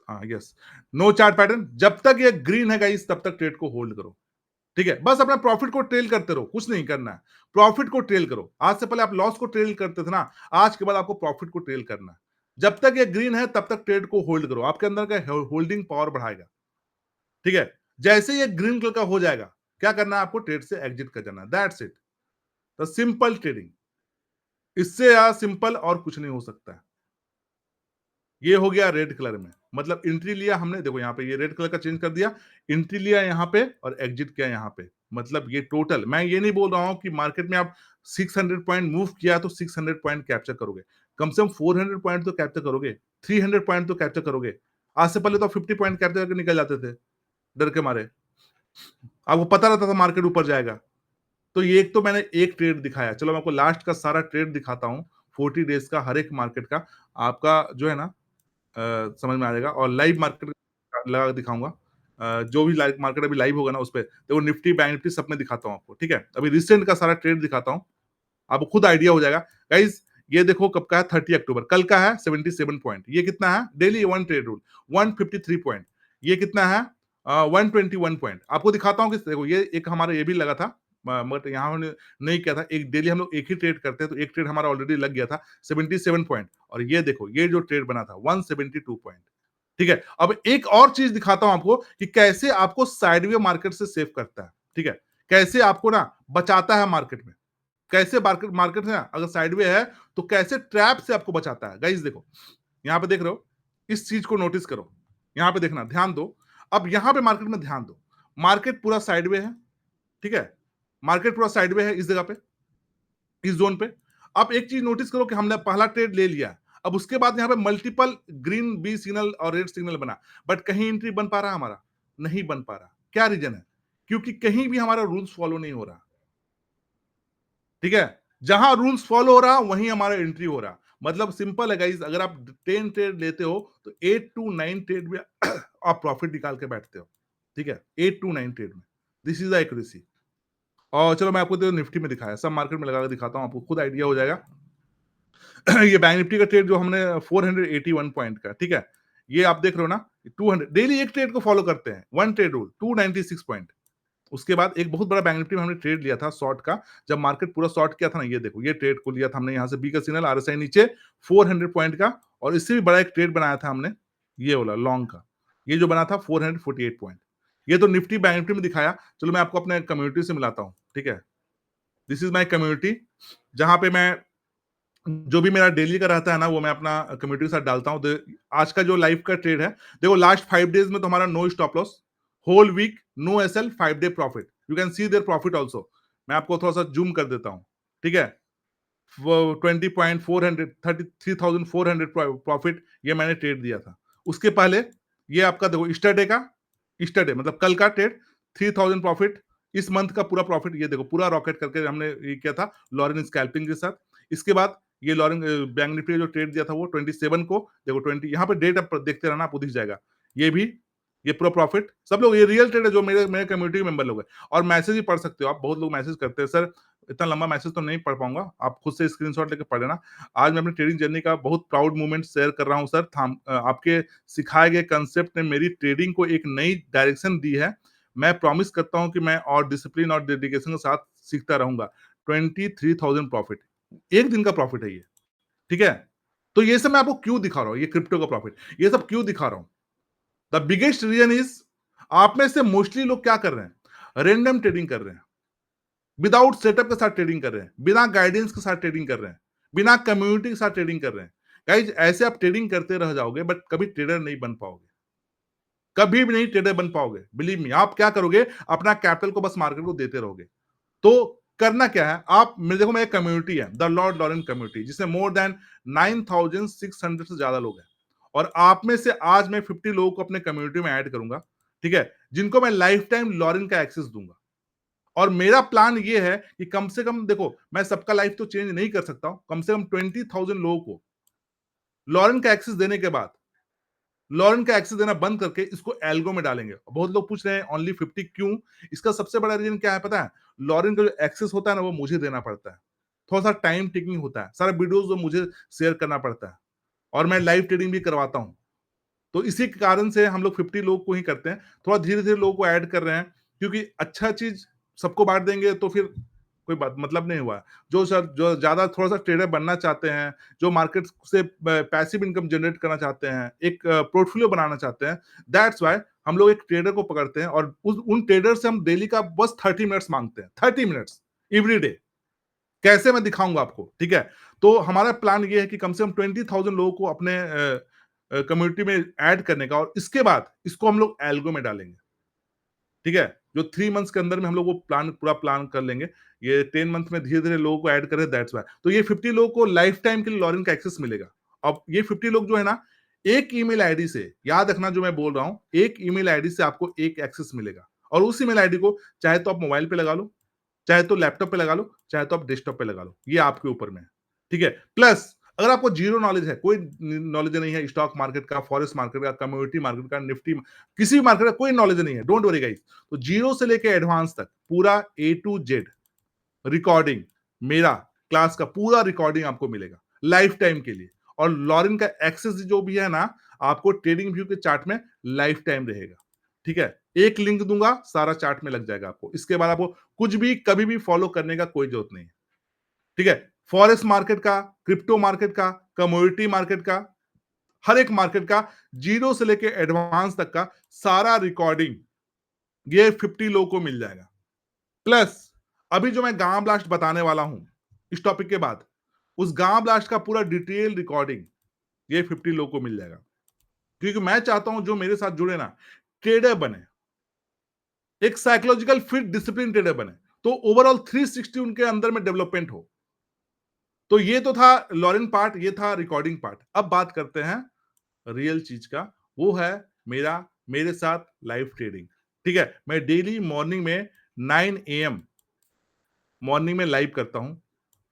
हाँ, यस। नो चार्ट पैटर्न, जब तक ये ग्रीन है गाइस तब तक ट्रेड को होल्ड करो। ठीक है, बस अपना प्रॉफिट को ट्रेल करते रहो, कुछ नहीं करना है। प्रॉफिट को ट्रेल करो। आज से पहले आप लॉस को ट्रेल करते थे ना, आज के बाद आपको प्रॉफिट को ट्रेल करना है। जब तक ये ग्रीन है तब तक ट्रेड को होल्ड करो, आपके अंदर का होल्डिंग पावर बढ़ाएगा। ठीक है, जैसे ये ग्रीन कलर का हो जाएगा, क्या करना है आपको, ट्रेड से एग्जिट कर जाना। That's it, the simple trading. इससे ज्यादा सिंपल और कुछ नहीं हो सकता है। ये हो गया रेड कलर में, मतलब एंट्री लिया हमने, देखो यहाँ पे ये रेड कलर का चेंज कर दिया, एंट्री लिया यहाँ पे और एग्जिट किया यहाँ पे। मतलब ये टोटल, मैं ये नहीं बोल रहा हूँ कि मार्केट में आप 600 पॉइंट मूव किया तो 600 पॉइंट कैप्चर करोगे। कम से कम 400 पॉइंट तो कैप्चर करोगे, 300 पॉइंट तो कैप्चर करोगे। आज से पहले तो 50 पॉइंट कैप्चर करके निकल जाते थे डर के मारे, आपको पता रहता था मार्केट ऊपर जाएगा। तो ये एक तो मैंने एक ट्रेड दिखाया, चलो मैं आपको लास्ट का सारा ट्रेड दिखाता हूँ, 40 डेज का हर एक मार्केट का। आपका जो है ना, समझ में आ जाएगा। और लाइव मार्केट लगा के दिखाऊंगा। जो भी लाइव मार्केट अभी लाइव होगा ना, उस पर देखो, निफ्टी बैंक निफ्टी सब में दिखाता हूँ आपको। ठीक है, अभी रिसेंट का सारा ट्रेड दिखाता हूँ, आपको खुद आइडिया हो जाएगा। गाइज ये देखो कब का है, 30 अक्टूबर, कल का है 77 पॉइंट। ये कितना है daily one trade rule, 153 point. ये कितना है 121 पॉइंट। आपको दिखाता हूँ कि देखो, ये एक हमारा ये भी लगा था, बट यहाँ हमने नहीं किया था। एक डेली हम लोग एक ही ट्रेड करते हैं, तो एक ट्रेड हमारा ऑलरेडी लग गया था 77 पॉइंट। और ये देखो, ये जो ट्रेड बना था 172 पॉइंट। ठीक है, अब एक और चीज दिखाता हूं आपको कि कैसे आपको साइडवे मार्केट से सेव करता है। ठीक है, कैसे आपको ना बचाता है मार्केट में, कैसे मार्केट मार्केट है अगर साइडवे है तो कैसे ट्रैप से आपको बचाता है। गाइस देखो, यहां पे देख रहे हो, इस चीज को नोटिस करो, यहां पे देखना, ध्यान दो। अब यहां पे मार्केट में ध्यान दो, मार्केट पूरा साइडवे है। ठीक है, मार्केट पूरा साइडवे है इस जगह पे, इस जोन पे। अब एक चीज नोटिस करो कि हमने पहला ट्रेड ले लिया, अब उसके बाद यहाँ पे मल्टीपल ग्रीन बी सिग्नल और रेड सिग्नल बना, बट कहीं एंट्री बन पा रहा हमारा, नहीं बन पा रहा। क्या रीजन है? क्योंकि कहीं भी हमारा रूल्स फॉलो नहीं हो रहा। ठीक है, जहां रूल्स फॉलो हो रहा वहीं हमारा एंट्री हो रहा। मतलब सिंपल है गाइस, अगर आप 10 ट्रेड लेते हो तो 8 to 9 ट्रेड में आप प्रॉफिट निकाल के बैठते हो। ठीक है, 8 to 9 ट्रेड में, दिस इज द एक्यूरेसी। और चलो मैं आपको तो निफ्टी में दिखाया, सब मार्केट में लगा के दिखाता हूं, आपको खुद आइडिया हो जाएगा। ये बैंक निफ्टी का ट्रेड जो हमने 481 पॉइंट का, ठीक है, ये आप देख रहे हो ना, 200 डेली एक ट्रेड को फॉलो करते हैं, वन ट्रेड रूल, 296 पॉइंट। उसके बाद एक बहुत बड़ा बैंक निफ्टी में हमने ट्रेड लिया था शॉर्ट का, जब मार्केट पूरा शॉर्ट किया था ना, ये देखो, ये ट्रेड को लिया था हमने यहाँ से बी का सिग्नल, आरएसआई नीचे 400 पॉइंट का। और इससे भी बड़ा एक ट्रेड बनाया था हमने, ये वाला लॉन्ग का, ये जो बना था 448 पॉइंट। ये तो निफ्टी बैंक निफ्टी में दिखाया। चलो मैं आपको अपने कम्युनिटी से मिलाता हूँ। ठीक है, दिस इज माई कम्युनिटी, जहां पे मैं जो भी मेरा डेली का रहता है ना, वो मैं अपना कम्युनिटी के साथ डालता हूँ। आज का जो लाइव का ट्रेड है, देखो लास्ट 5 डेज में तो हमारा no stop loss, whole week no SL, 5 day profit. You can see there profit also. मैं आपको थोड़ा सा जूम कर देता हूँ, ठीक है। वो 20.400 33,400 प्रॉफिट ये मैंने ट्रेड दिया था। उसके पहले ये आपका देखो ईस्टर डे मतलब कल का ट्रेड 3000 प्रॉफिट। इस मंथ का पूरा प्रॉफिट ये देखो पूरा रॉकेट करके हमने ये किया था लॉरेन स्कैल्पिंग के साथ। इसके बाद ये लॉरेन बैंक निफ्टी जो ट्रेड दिया था वो 27 को देखो 20 यहाँ पे डेट आप देखते रहना आपको दिख जाएगा। ये भी ये पूरा प्रॉफिट सब लोग ये रियल ट्रेड है जो मेरे मेरे कम्युनिटी के मेंबर लोग हैं। और मैसेज भी पढ़ सकते हो आप। बहुत लोग मैसेज करते हैं सर इतना लंबा मैसेज तो नहीं पढ़ पाऊंगा, आप खुद से स्क्रीनशॉट लेके पढ़ लेना। आज मैं अपनी ट्रेडिंग जर्नी का बहुत प्राउड मोमेंट शेयर कर रहा हूं सर। आपके सिखाए गए कंसेप्ट ने मेरी ट्रेडिंग को एक नई डायरेक्शन दी है। मैं प्रॉमिस करता हूं कि मैं और डिसिप्लिन और डेडिकेशन के साथ सीखता रहूंगा। 23,000 प्रॉफिट एक दिन का प्रॉफिट है ये, ठीक है। तो ये सब मैं आपको क्यों दिखा रहा हूं, ये क्रिप्टो का प्रॉफिट ये सब क्यों दिखा रहा हूं? द बिगेस्ट रीजन इज आप में से मोस्टली लोग क्या कर रहे हैं, रेंडम ट्रेडिंग कर रहे हैं, विदाउट सेटअप के साथ ट्रेडिंग कर रहे हैं, बिना गाइडेंस के साथ ट्रेडिंग कर रहे हैं, बिना कम्युनिटी के साथ ट्रेडिंग कर रहे हैं। गाइज ऐसे आप ट्रेडिंग करते रह जाओगे बट कभी ट्रेडर नहीं बन पाओगे, कभी भी नहीं ट्रेडर बन पाओगे। बिलीव मी, आप क्या करोगे, अपना कैपिटल को बस मार्केट को देते रहोगे। तो करना क्या है, आप मेरे देखो मेरी कम्युनिटी है द लॉर्ड लॉरेन कम्युनिटी जिसमें मोर देन 9,600 से ज्यादा लोग हैं। और आप में से आज मैं 50 लोगों को अपने कम्युनिटी में ऐड करूंगा, ठीक है, जिनको मैं लाइफ टाइम लॉरेन का एक्सेस दूंगा। और मेरा प्लान ये है कि कम से कम देखो मैं सबका लाइफ तो चेंज नहीं कर सकता हूं, कम से कम 20,000 लोगों को लॉरेन का एक्सेस देने के बाद लॉरेन का एक्सेस देना बंद करके इसको एल्गो में डालेंगे। बहुत लोग पूछ रहे हैं ओनली 50 क्यों? इसका सबसे बड़ा रीजन क्या है पता है? लॉरेन का जो एक्सेस होता है ना वो मुझे देना पड़ता है। थोड़ा सा टाइम टेकिंग होता है, सारा वीडियोस जो मुझे शेयर करना पड़ता है और मैं लाइव ट्रेडिंग भी करवाता हूं। तो इसी कारण से हम लोग 50 लोग को ही करते हैं। थोड़ा धीरे-धीरे लोगों को ऐड कर रहे हैं क्योंकि अच्छा चीज़ सबको बाँट देंगे तो फिर कोई बात मतलब नहीं हुआ। जो ज़्यादा थोड़ा-सा ट्रेडर बनना चाहते हैं, जो मार्केट से पैसिव इनकम जनरेट करना चाहते हैं, एक पोर्टफोलियो बनाना चाहते हैं, दैट्स व्हाई हम लोग एक ट्रेडर को पकड़ते हैं और उस उन ट्रेडर से हम डेली का बस 30 मिनट्स माँगते हैं। 30 मिनट्स एवरी डे। कैसे मैं दिखाऊंगा आपको, ठीक है। तो हमारा प्लान ये है कि कम से कम 20,000 लोगों को अपने कम्युनिटी में ऐड करने का और इसके बाद इसको हम लोग एल्गो में डालेंगे, ठीक है। जो 3 मंथ्स के अंदर में हम लोग वो प्लान पूरा प्लान कर लेंगे। ये 10 मंथ में धीरे धीरे लोगों को ऐड करें, दैट्स वाई। तो ये 50 लोगों को लाइफ टाइम के लिए लॉरिन का एक्सेस मिलेगा। अब ये 50 लोग जो है ना, एक ईमेल आईडी से, याद रखना जो मैं बोल रहा हूं, एक ईमेल आईडी से आपको एक एक्सेस मिलेगा। और उस ईमेल आईडी को चाहे तो आप मोबाइल पे लगा लो, चाहे तो लैपटॉप पे लगा लो, चाहे तो आप डेस्कटॉप पे लगा लो, ये आपके ऊपर में है, ठीक है। प्लस अगर आपको जीरो नॉलेज है, कोई नॉलेज नहीं है स्टॉक मार्केट का, फॉरेक्स मार्केट का, कम्युनिटी मार्केट का, निफ्टी, किसी भी मार्केट का कोई नॉलेज नहीं है, डोंट वरी गाइस। तो जीरो से लेके एडवांस तक पूरा ए टू जेड रिकॉर्डिंग, मेरा क्लास का पूरा रिकॉर्डिंग आपको मिलेगा लाइफ टाइम के लिए। और लॉरिन का एक्सेस जो भी है ना, आपको ट्रेडिंग व्यू के चार्ट में लाइफ टाइम रहेगा, ठीक है। एक लिंक दूंगा, सारा चार्ट में लग जाएगा आपको। इसके बाद आपको कुछ भी कभी भी फॉलो करने का कोई जरूरत नहीं है, ठीक है। फॉरेक्स मार्केट का, क्रिप्टो मार्केट का, कमोडिटी मार्केट का, हर एक मार्केट का जीरो से लेके एडवांस तक का सारा रिकॉर्डिंग ये 50 लोगों को मिल जाएगा। प्लस अभी जो मैं गांव ब्लास्ट बताने वाला हूं इस टॉपिक के बाद, उस गांव ब्लास्ट का पूरा डिटेल रिकॉर्डिंग ये 50 लोगों को मिल जाएगा। क्योंकि मैं चाहता हूं जो मेरे साथ जुड़े ना, ट्रेडर बने, एक साइकोलॉजिकल फिट डिसिप्लिन ट्रेडर बने, तो ओवरऑल 360 उनके अंदर में डेवलपमेंट हो। तो ये तो था लॉरेन पार्ट, ये था रिकॉर्डिंग पार्ट। अब बात करते हैं रियल चीज का, वो है मेरा मेरे साथ लाइव ट्रेडिंग, ठीक है। मैं डेली मॉर्निंग में 9 AM मॉर्निंग में लाइव करता हूं,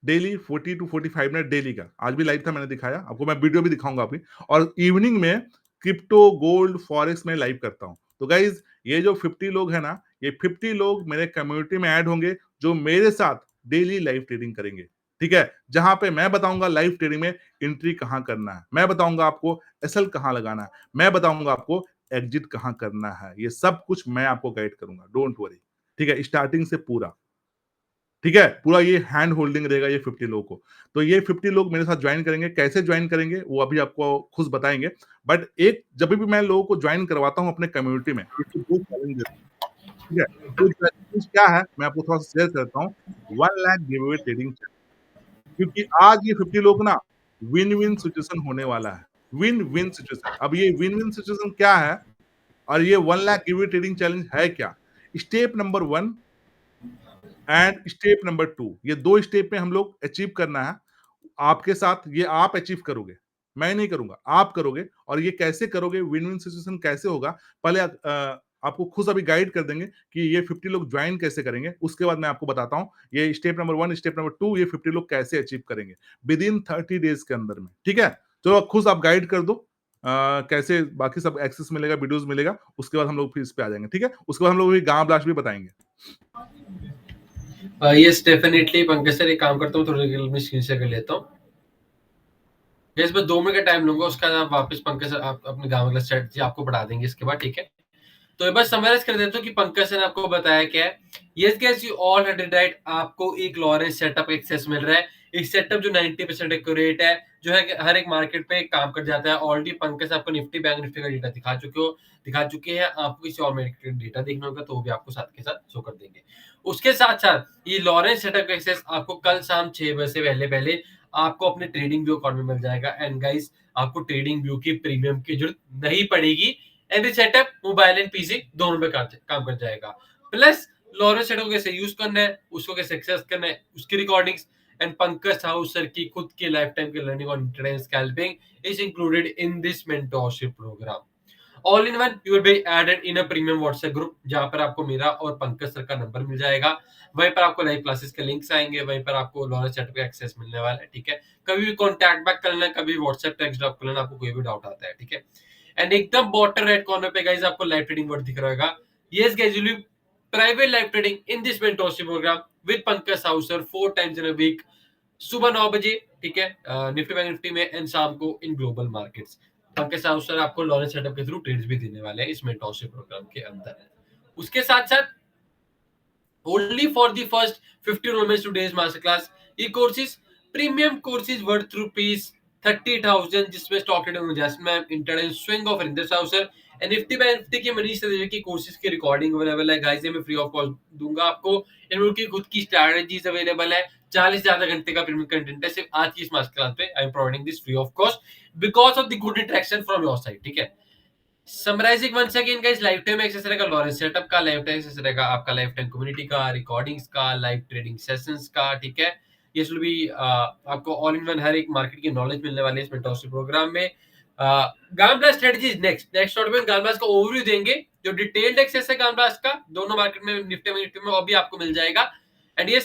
डेली 40 टू 45 मिनट डेली का। आज भी लाइव था, मैंने दिखाया आपको, मैं वीडियो भी दिखाऊंगा अभी। और इवनिंग में क्रिप्टो, गोल्ड, फॉरेक्स में लाइव करता हूं। तो गाइज ये जो 50 लोग हैं ना, ये 50 लोग मेरे कम्युनिटी में ऐड होंगे जो मेरे साथ डेली लाइव ट्रेडिंग करेंगे, ठीक है। जहां पे मैं बताऊंगा लाइव ट्रेडिंग में एंट्री कहां करना है, मैं बताऊंगा आपको एसएल कहां लगाना है, मैं बताऊंगा आपको एग्जिट कहां करना है। ये सब कुछ मैं आपको गाइड करूंगा, डोंट वरी, ठीक है, स्टार्टिंग से पूरा, ठीक है। पूरा ये हैंड होल्डिंग रहेगा ये 50 लोगों को। तो ये 50 लोग मेरे साथ ज्वाइन करेंगे, कैसे ज्वाइन करेंगे वो अभी आपको खुद बताएंगे। बट एक जब भी मैं लोगों को ज्वाइन करवाता हूं अपने कम्युनिटी में, इसको दो चैलेंज देता हूं, ठीक है। तो चैलेंज क्या है मैं आपको थोड़ा सा शेयर करता हूँ। 1 लाख गिव अवे ट्रेडिंग, क्योंकि आज ये 50 लोग ना विन-विन सिचुएशन होने वाला है। Win win situation. अब ये विन-विन सिचुएशन क्या है और ये 1 लाख गिव ट्रेडिंग चैलेंज है क्या? Step number 1 and step number 2 ये 2 स्टेप में हम लोग अचीव करना है। आपके साथ ये आप अचीव करोगे, मैं नहीं करूँगा, आप करोगे और ये कैसे करोगे, विन-विन सिचुएशन कैसे होगा, पहले आपको खुद अभी गाइड कर देंगे कि ये 50 लोग जॉइन कैसे करेंगे, उसके बाद मैं आपको बताता हूँ, ये स्टेप नंबर 1, स्टेप नंबर 2 ये 50 लोग कैसे अचीव करेंगे, विदिन 30 डेज़ के अंदर में, ठीक है? चलो खुद आप गाइड कर दो कैसे बाकी सब एक्सेस मिलेगा, वीडियोज़ मिलेगा, उसके बाद हम लोग फिर इस पे आ जाएँगे, ठीक है? उसके बाद हम लोग भी गाँव ब्लास्ट भी बताएँगे। यस डेफिनेटली पंकज सर, एक काम करता हूँ, थोड़ी देर में स्क्रीन शेयर कर लेता हूँ। यस, मैं 2 मिनट का टाइम लूँगा, उसके बाद आप वापस पंकज सर आप अपने गाँव वाला स्ट्रैटेजी आपको पढ़ा देंगे इसके बाद, ठीक है? तो एक बार समराइज़ कर देता हूँ कि पंकज सर ने आपको बताया क्या है। Yes guys, you all had it right, आपको एक लॉरेंस सेटअप एक्सेस मिल रहा है। एक सेटअप जो 90% एक्यूरेट है, जो है कि हर एक मार्केट पे काम कर जाता है। ऑलरेडी पंकज आपको निफ्टी, बैंक निफ्टी का डेटा दिखा चुके हैं। आपको किसी और मार्केट का डेटा देखना होगा तो वो भी आपको साथ के साथ शो कर देंगे। उसके साथ-साथ ये लॉरेंस सेटअप एक्सेस आपको कल शाम 6 बजे से पहले-पहले आपको अपने ट्रेडिंग व्यू अकाउंट में मिल जाएगा। एंड गाइस, आपको ट्रेडिंग व्यू की प्रीमियम की जरूरत नहीं पड़ेगी। And setup mobile and PC दोनों पे काम कर जाएगा। प्लस लॉरेंस सेटअप कैसे यूज करना है, उसको कैसे एक्सेस करना है, उसकी recordings and Pankaj House sir की खुद की लाइफ टाइम की learning on trade scalping is included in this mentorship program. All in one you will be added in a premium WhatsApp group, जहां पर आपको मेरा और पंकज सर का नंबर मिल जाएगा। वहीं पर आपको लाइव क्लासेस के लिंक्स आएंगे, वहीं पर आपको लॉरेंस सेटअप का एक्सेस मिलने वाला है, ठीक है? कभी भी कॉन्टैक्ट बैक कर लेना, कभी व्हाट्सएप टेक्स्ट ड्रॉप कर लेना, आपको कोई भी डाउट आता है, ठीक है? एंड एकदम बॉटम राइट कॉर्नर पे गाइस आपको लाइव ट्रेडिंग वर्ड दिख रहा होगा। Yes guys, you private live trading in this mentorship program with Pankaj Hauser 4 times in a week, सुबह 9 बजे, ठीक है? निफ्टी बैंक निफ्टी में एंड शाम को in global markets. Pankaj Hauser आपको लॉरेंस सेटअप के थ्रू ट्रेड्स भी देने वाले हैं इस मेंटोरशिप प्रोग्राम के अंदर। उसके साथ-साथ only for the first 50 enrollments today's masterclass, ये courses premium courses worth rupees 30,000, जिसमें stock trading adjustment, intraday swing of रिंदर Hauser and Nifty by Nifty की मनीष सदेवी की कोर्सेज की रिकॉर्डिंग अवेलेबल है। गाइस, ये मैं फ्री ऑफ कॉस्ट दूंगा आपको। इनकी की खुद की स्ट्रैटेजीज अवेलेबल है। 40 से ज्यादा घंटे का प्रीमियम कंटेंट है सिर्फ आज की इस मास्टर क्लास पे। I am providing this free of cost because of the good interaction from your side, ठीक है? Summarising once again guys, life time access रहेगा लॉरेंस सेटअप का, लाइफ टाइम एक्सेस रहेगा आपका लाइफ टाइम कम्युनिटी का, recordings का, live trading sessions का, ठीक है? ये विल बी आपको ऑल इन वन हर एक मार्केट की नॉलेज मिलने वाली है इस मेंटरशिप प्रोग्राम में। गामब्ला स्ट्रेटजीज नेक्स्ट नोट में गामब्लास का ओवरव्यू देंगे, जो डिटेल्ड एक्सेस है गामब्लास का दोनों मार्केट में, निफ्टी में वो भी आपको मिल जाएगा। एंड ये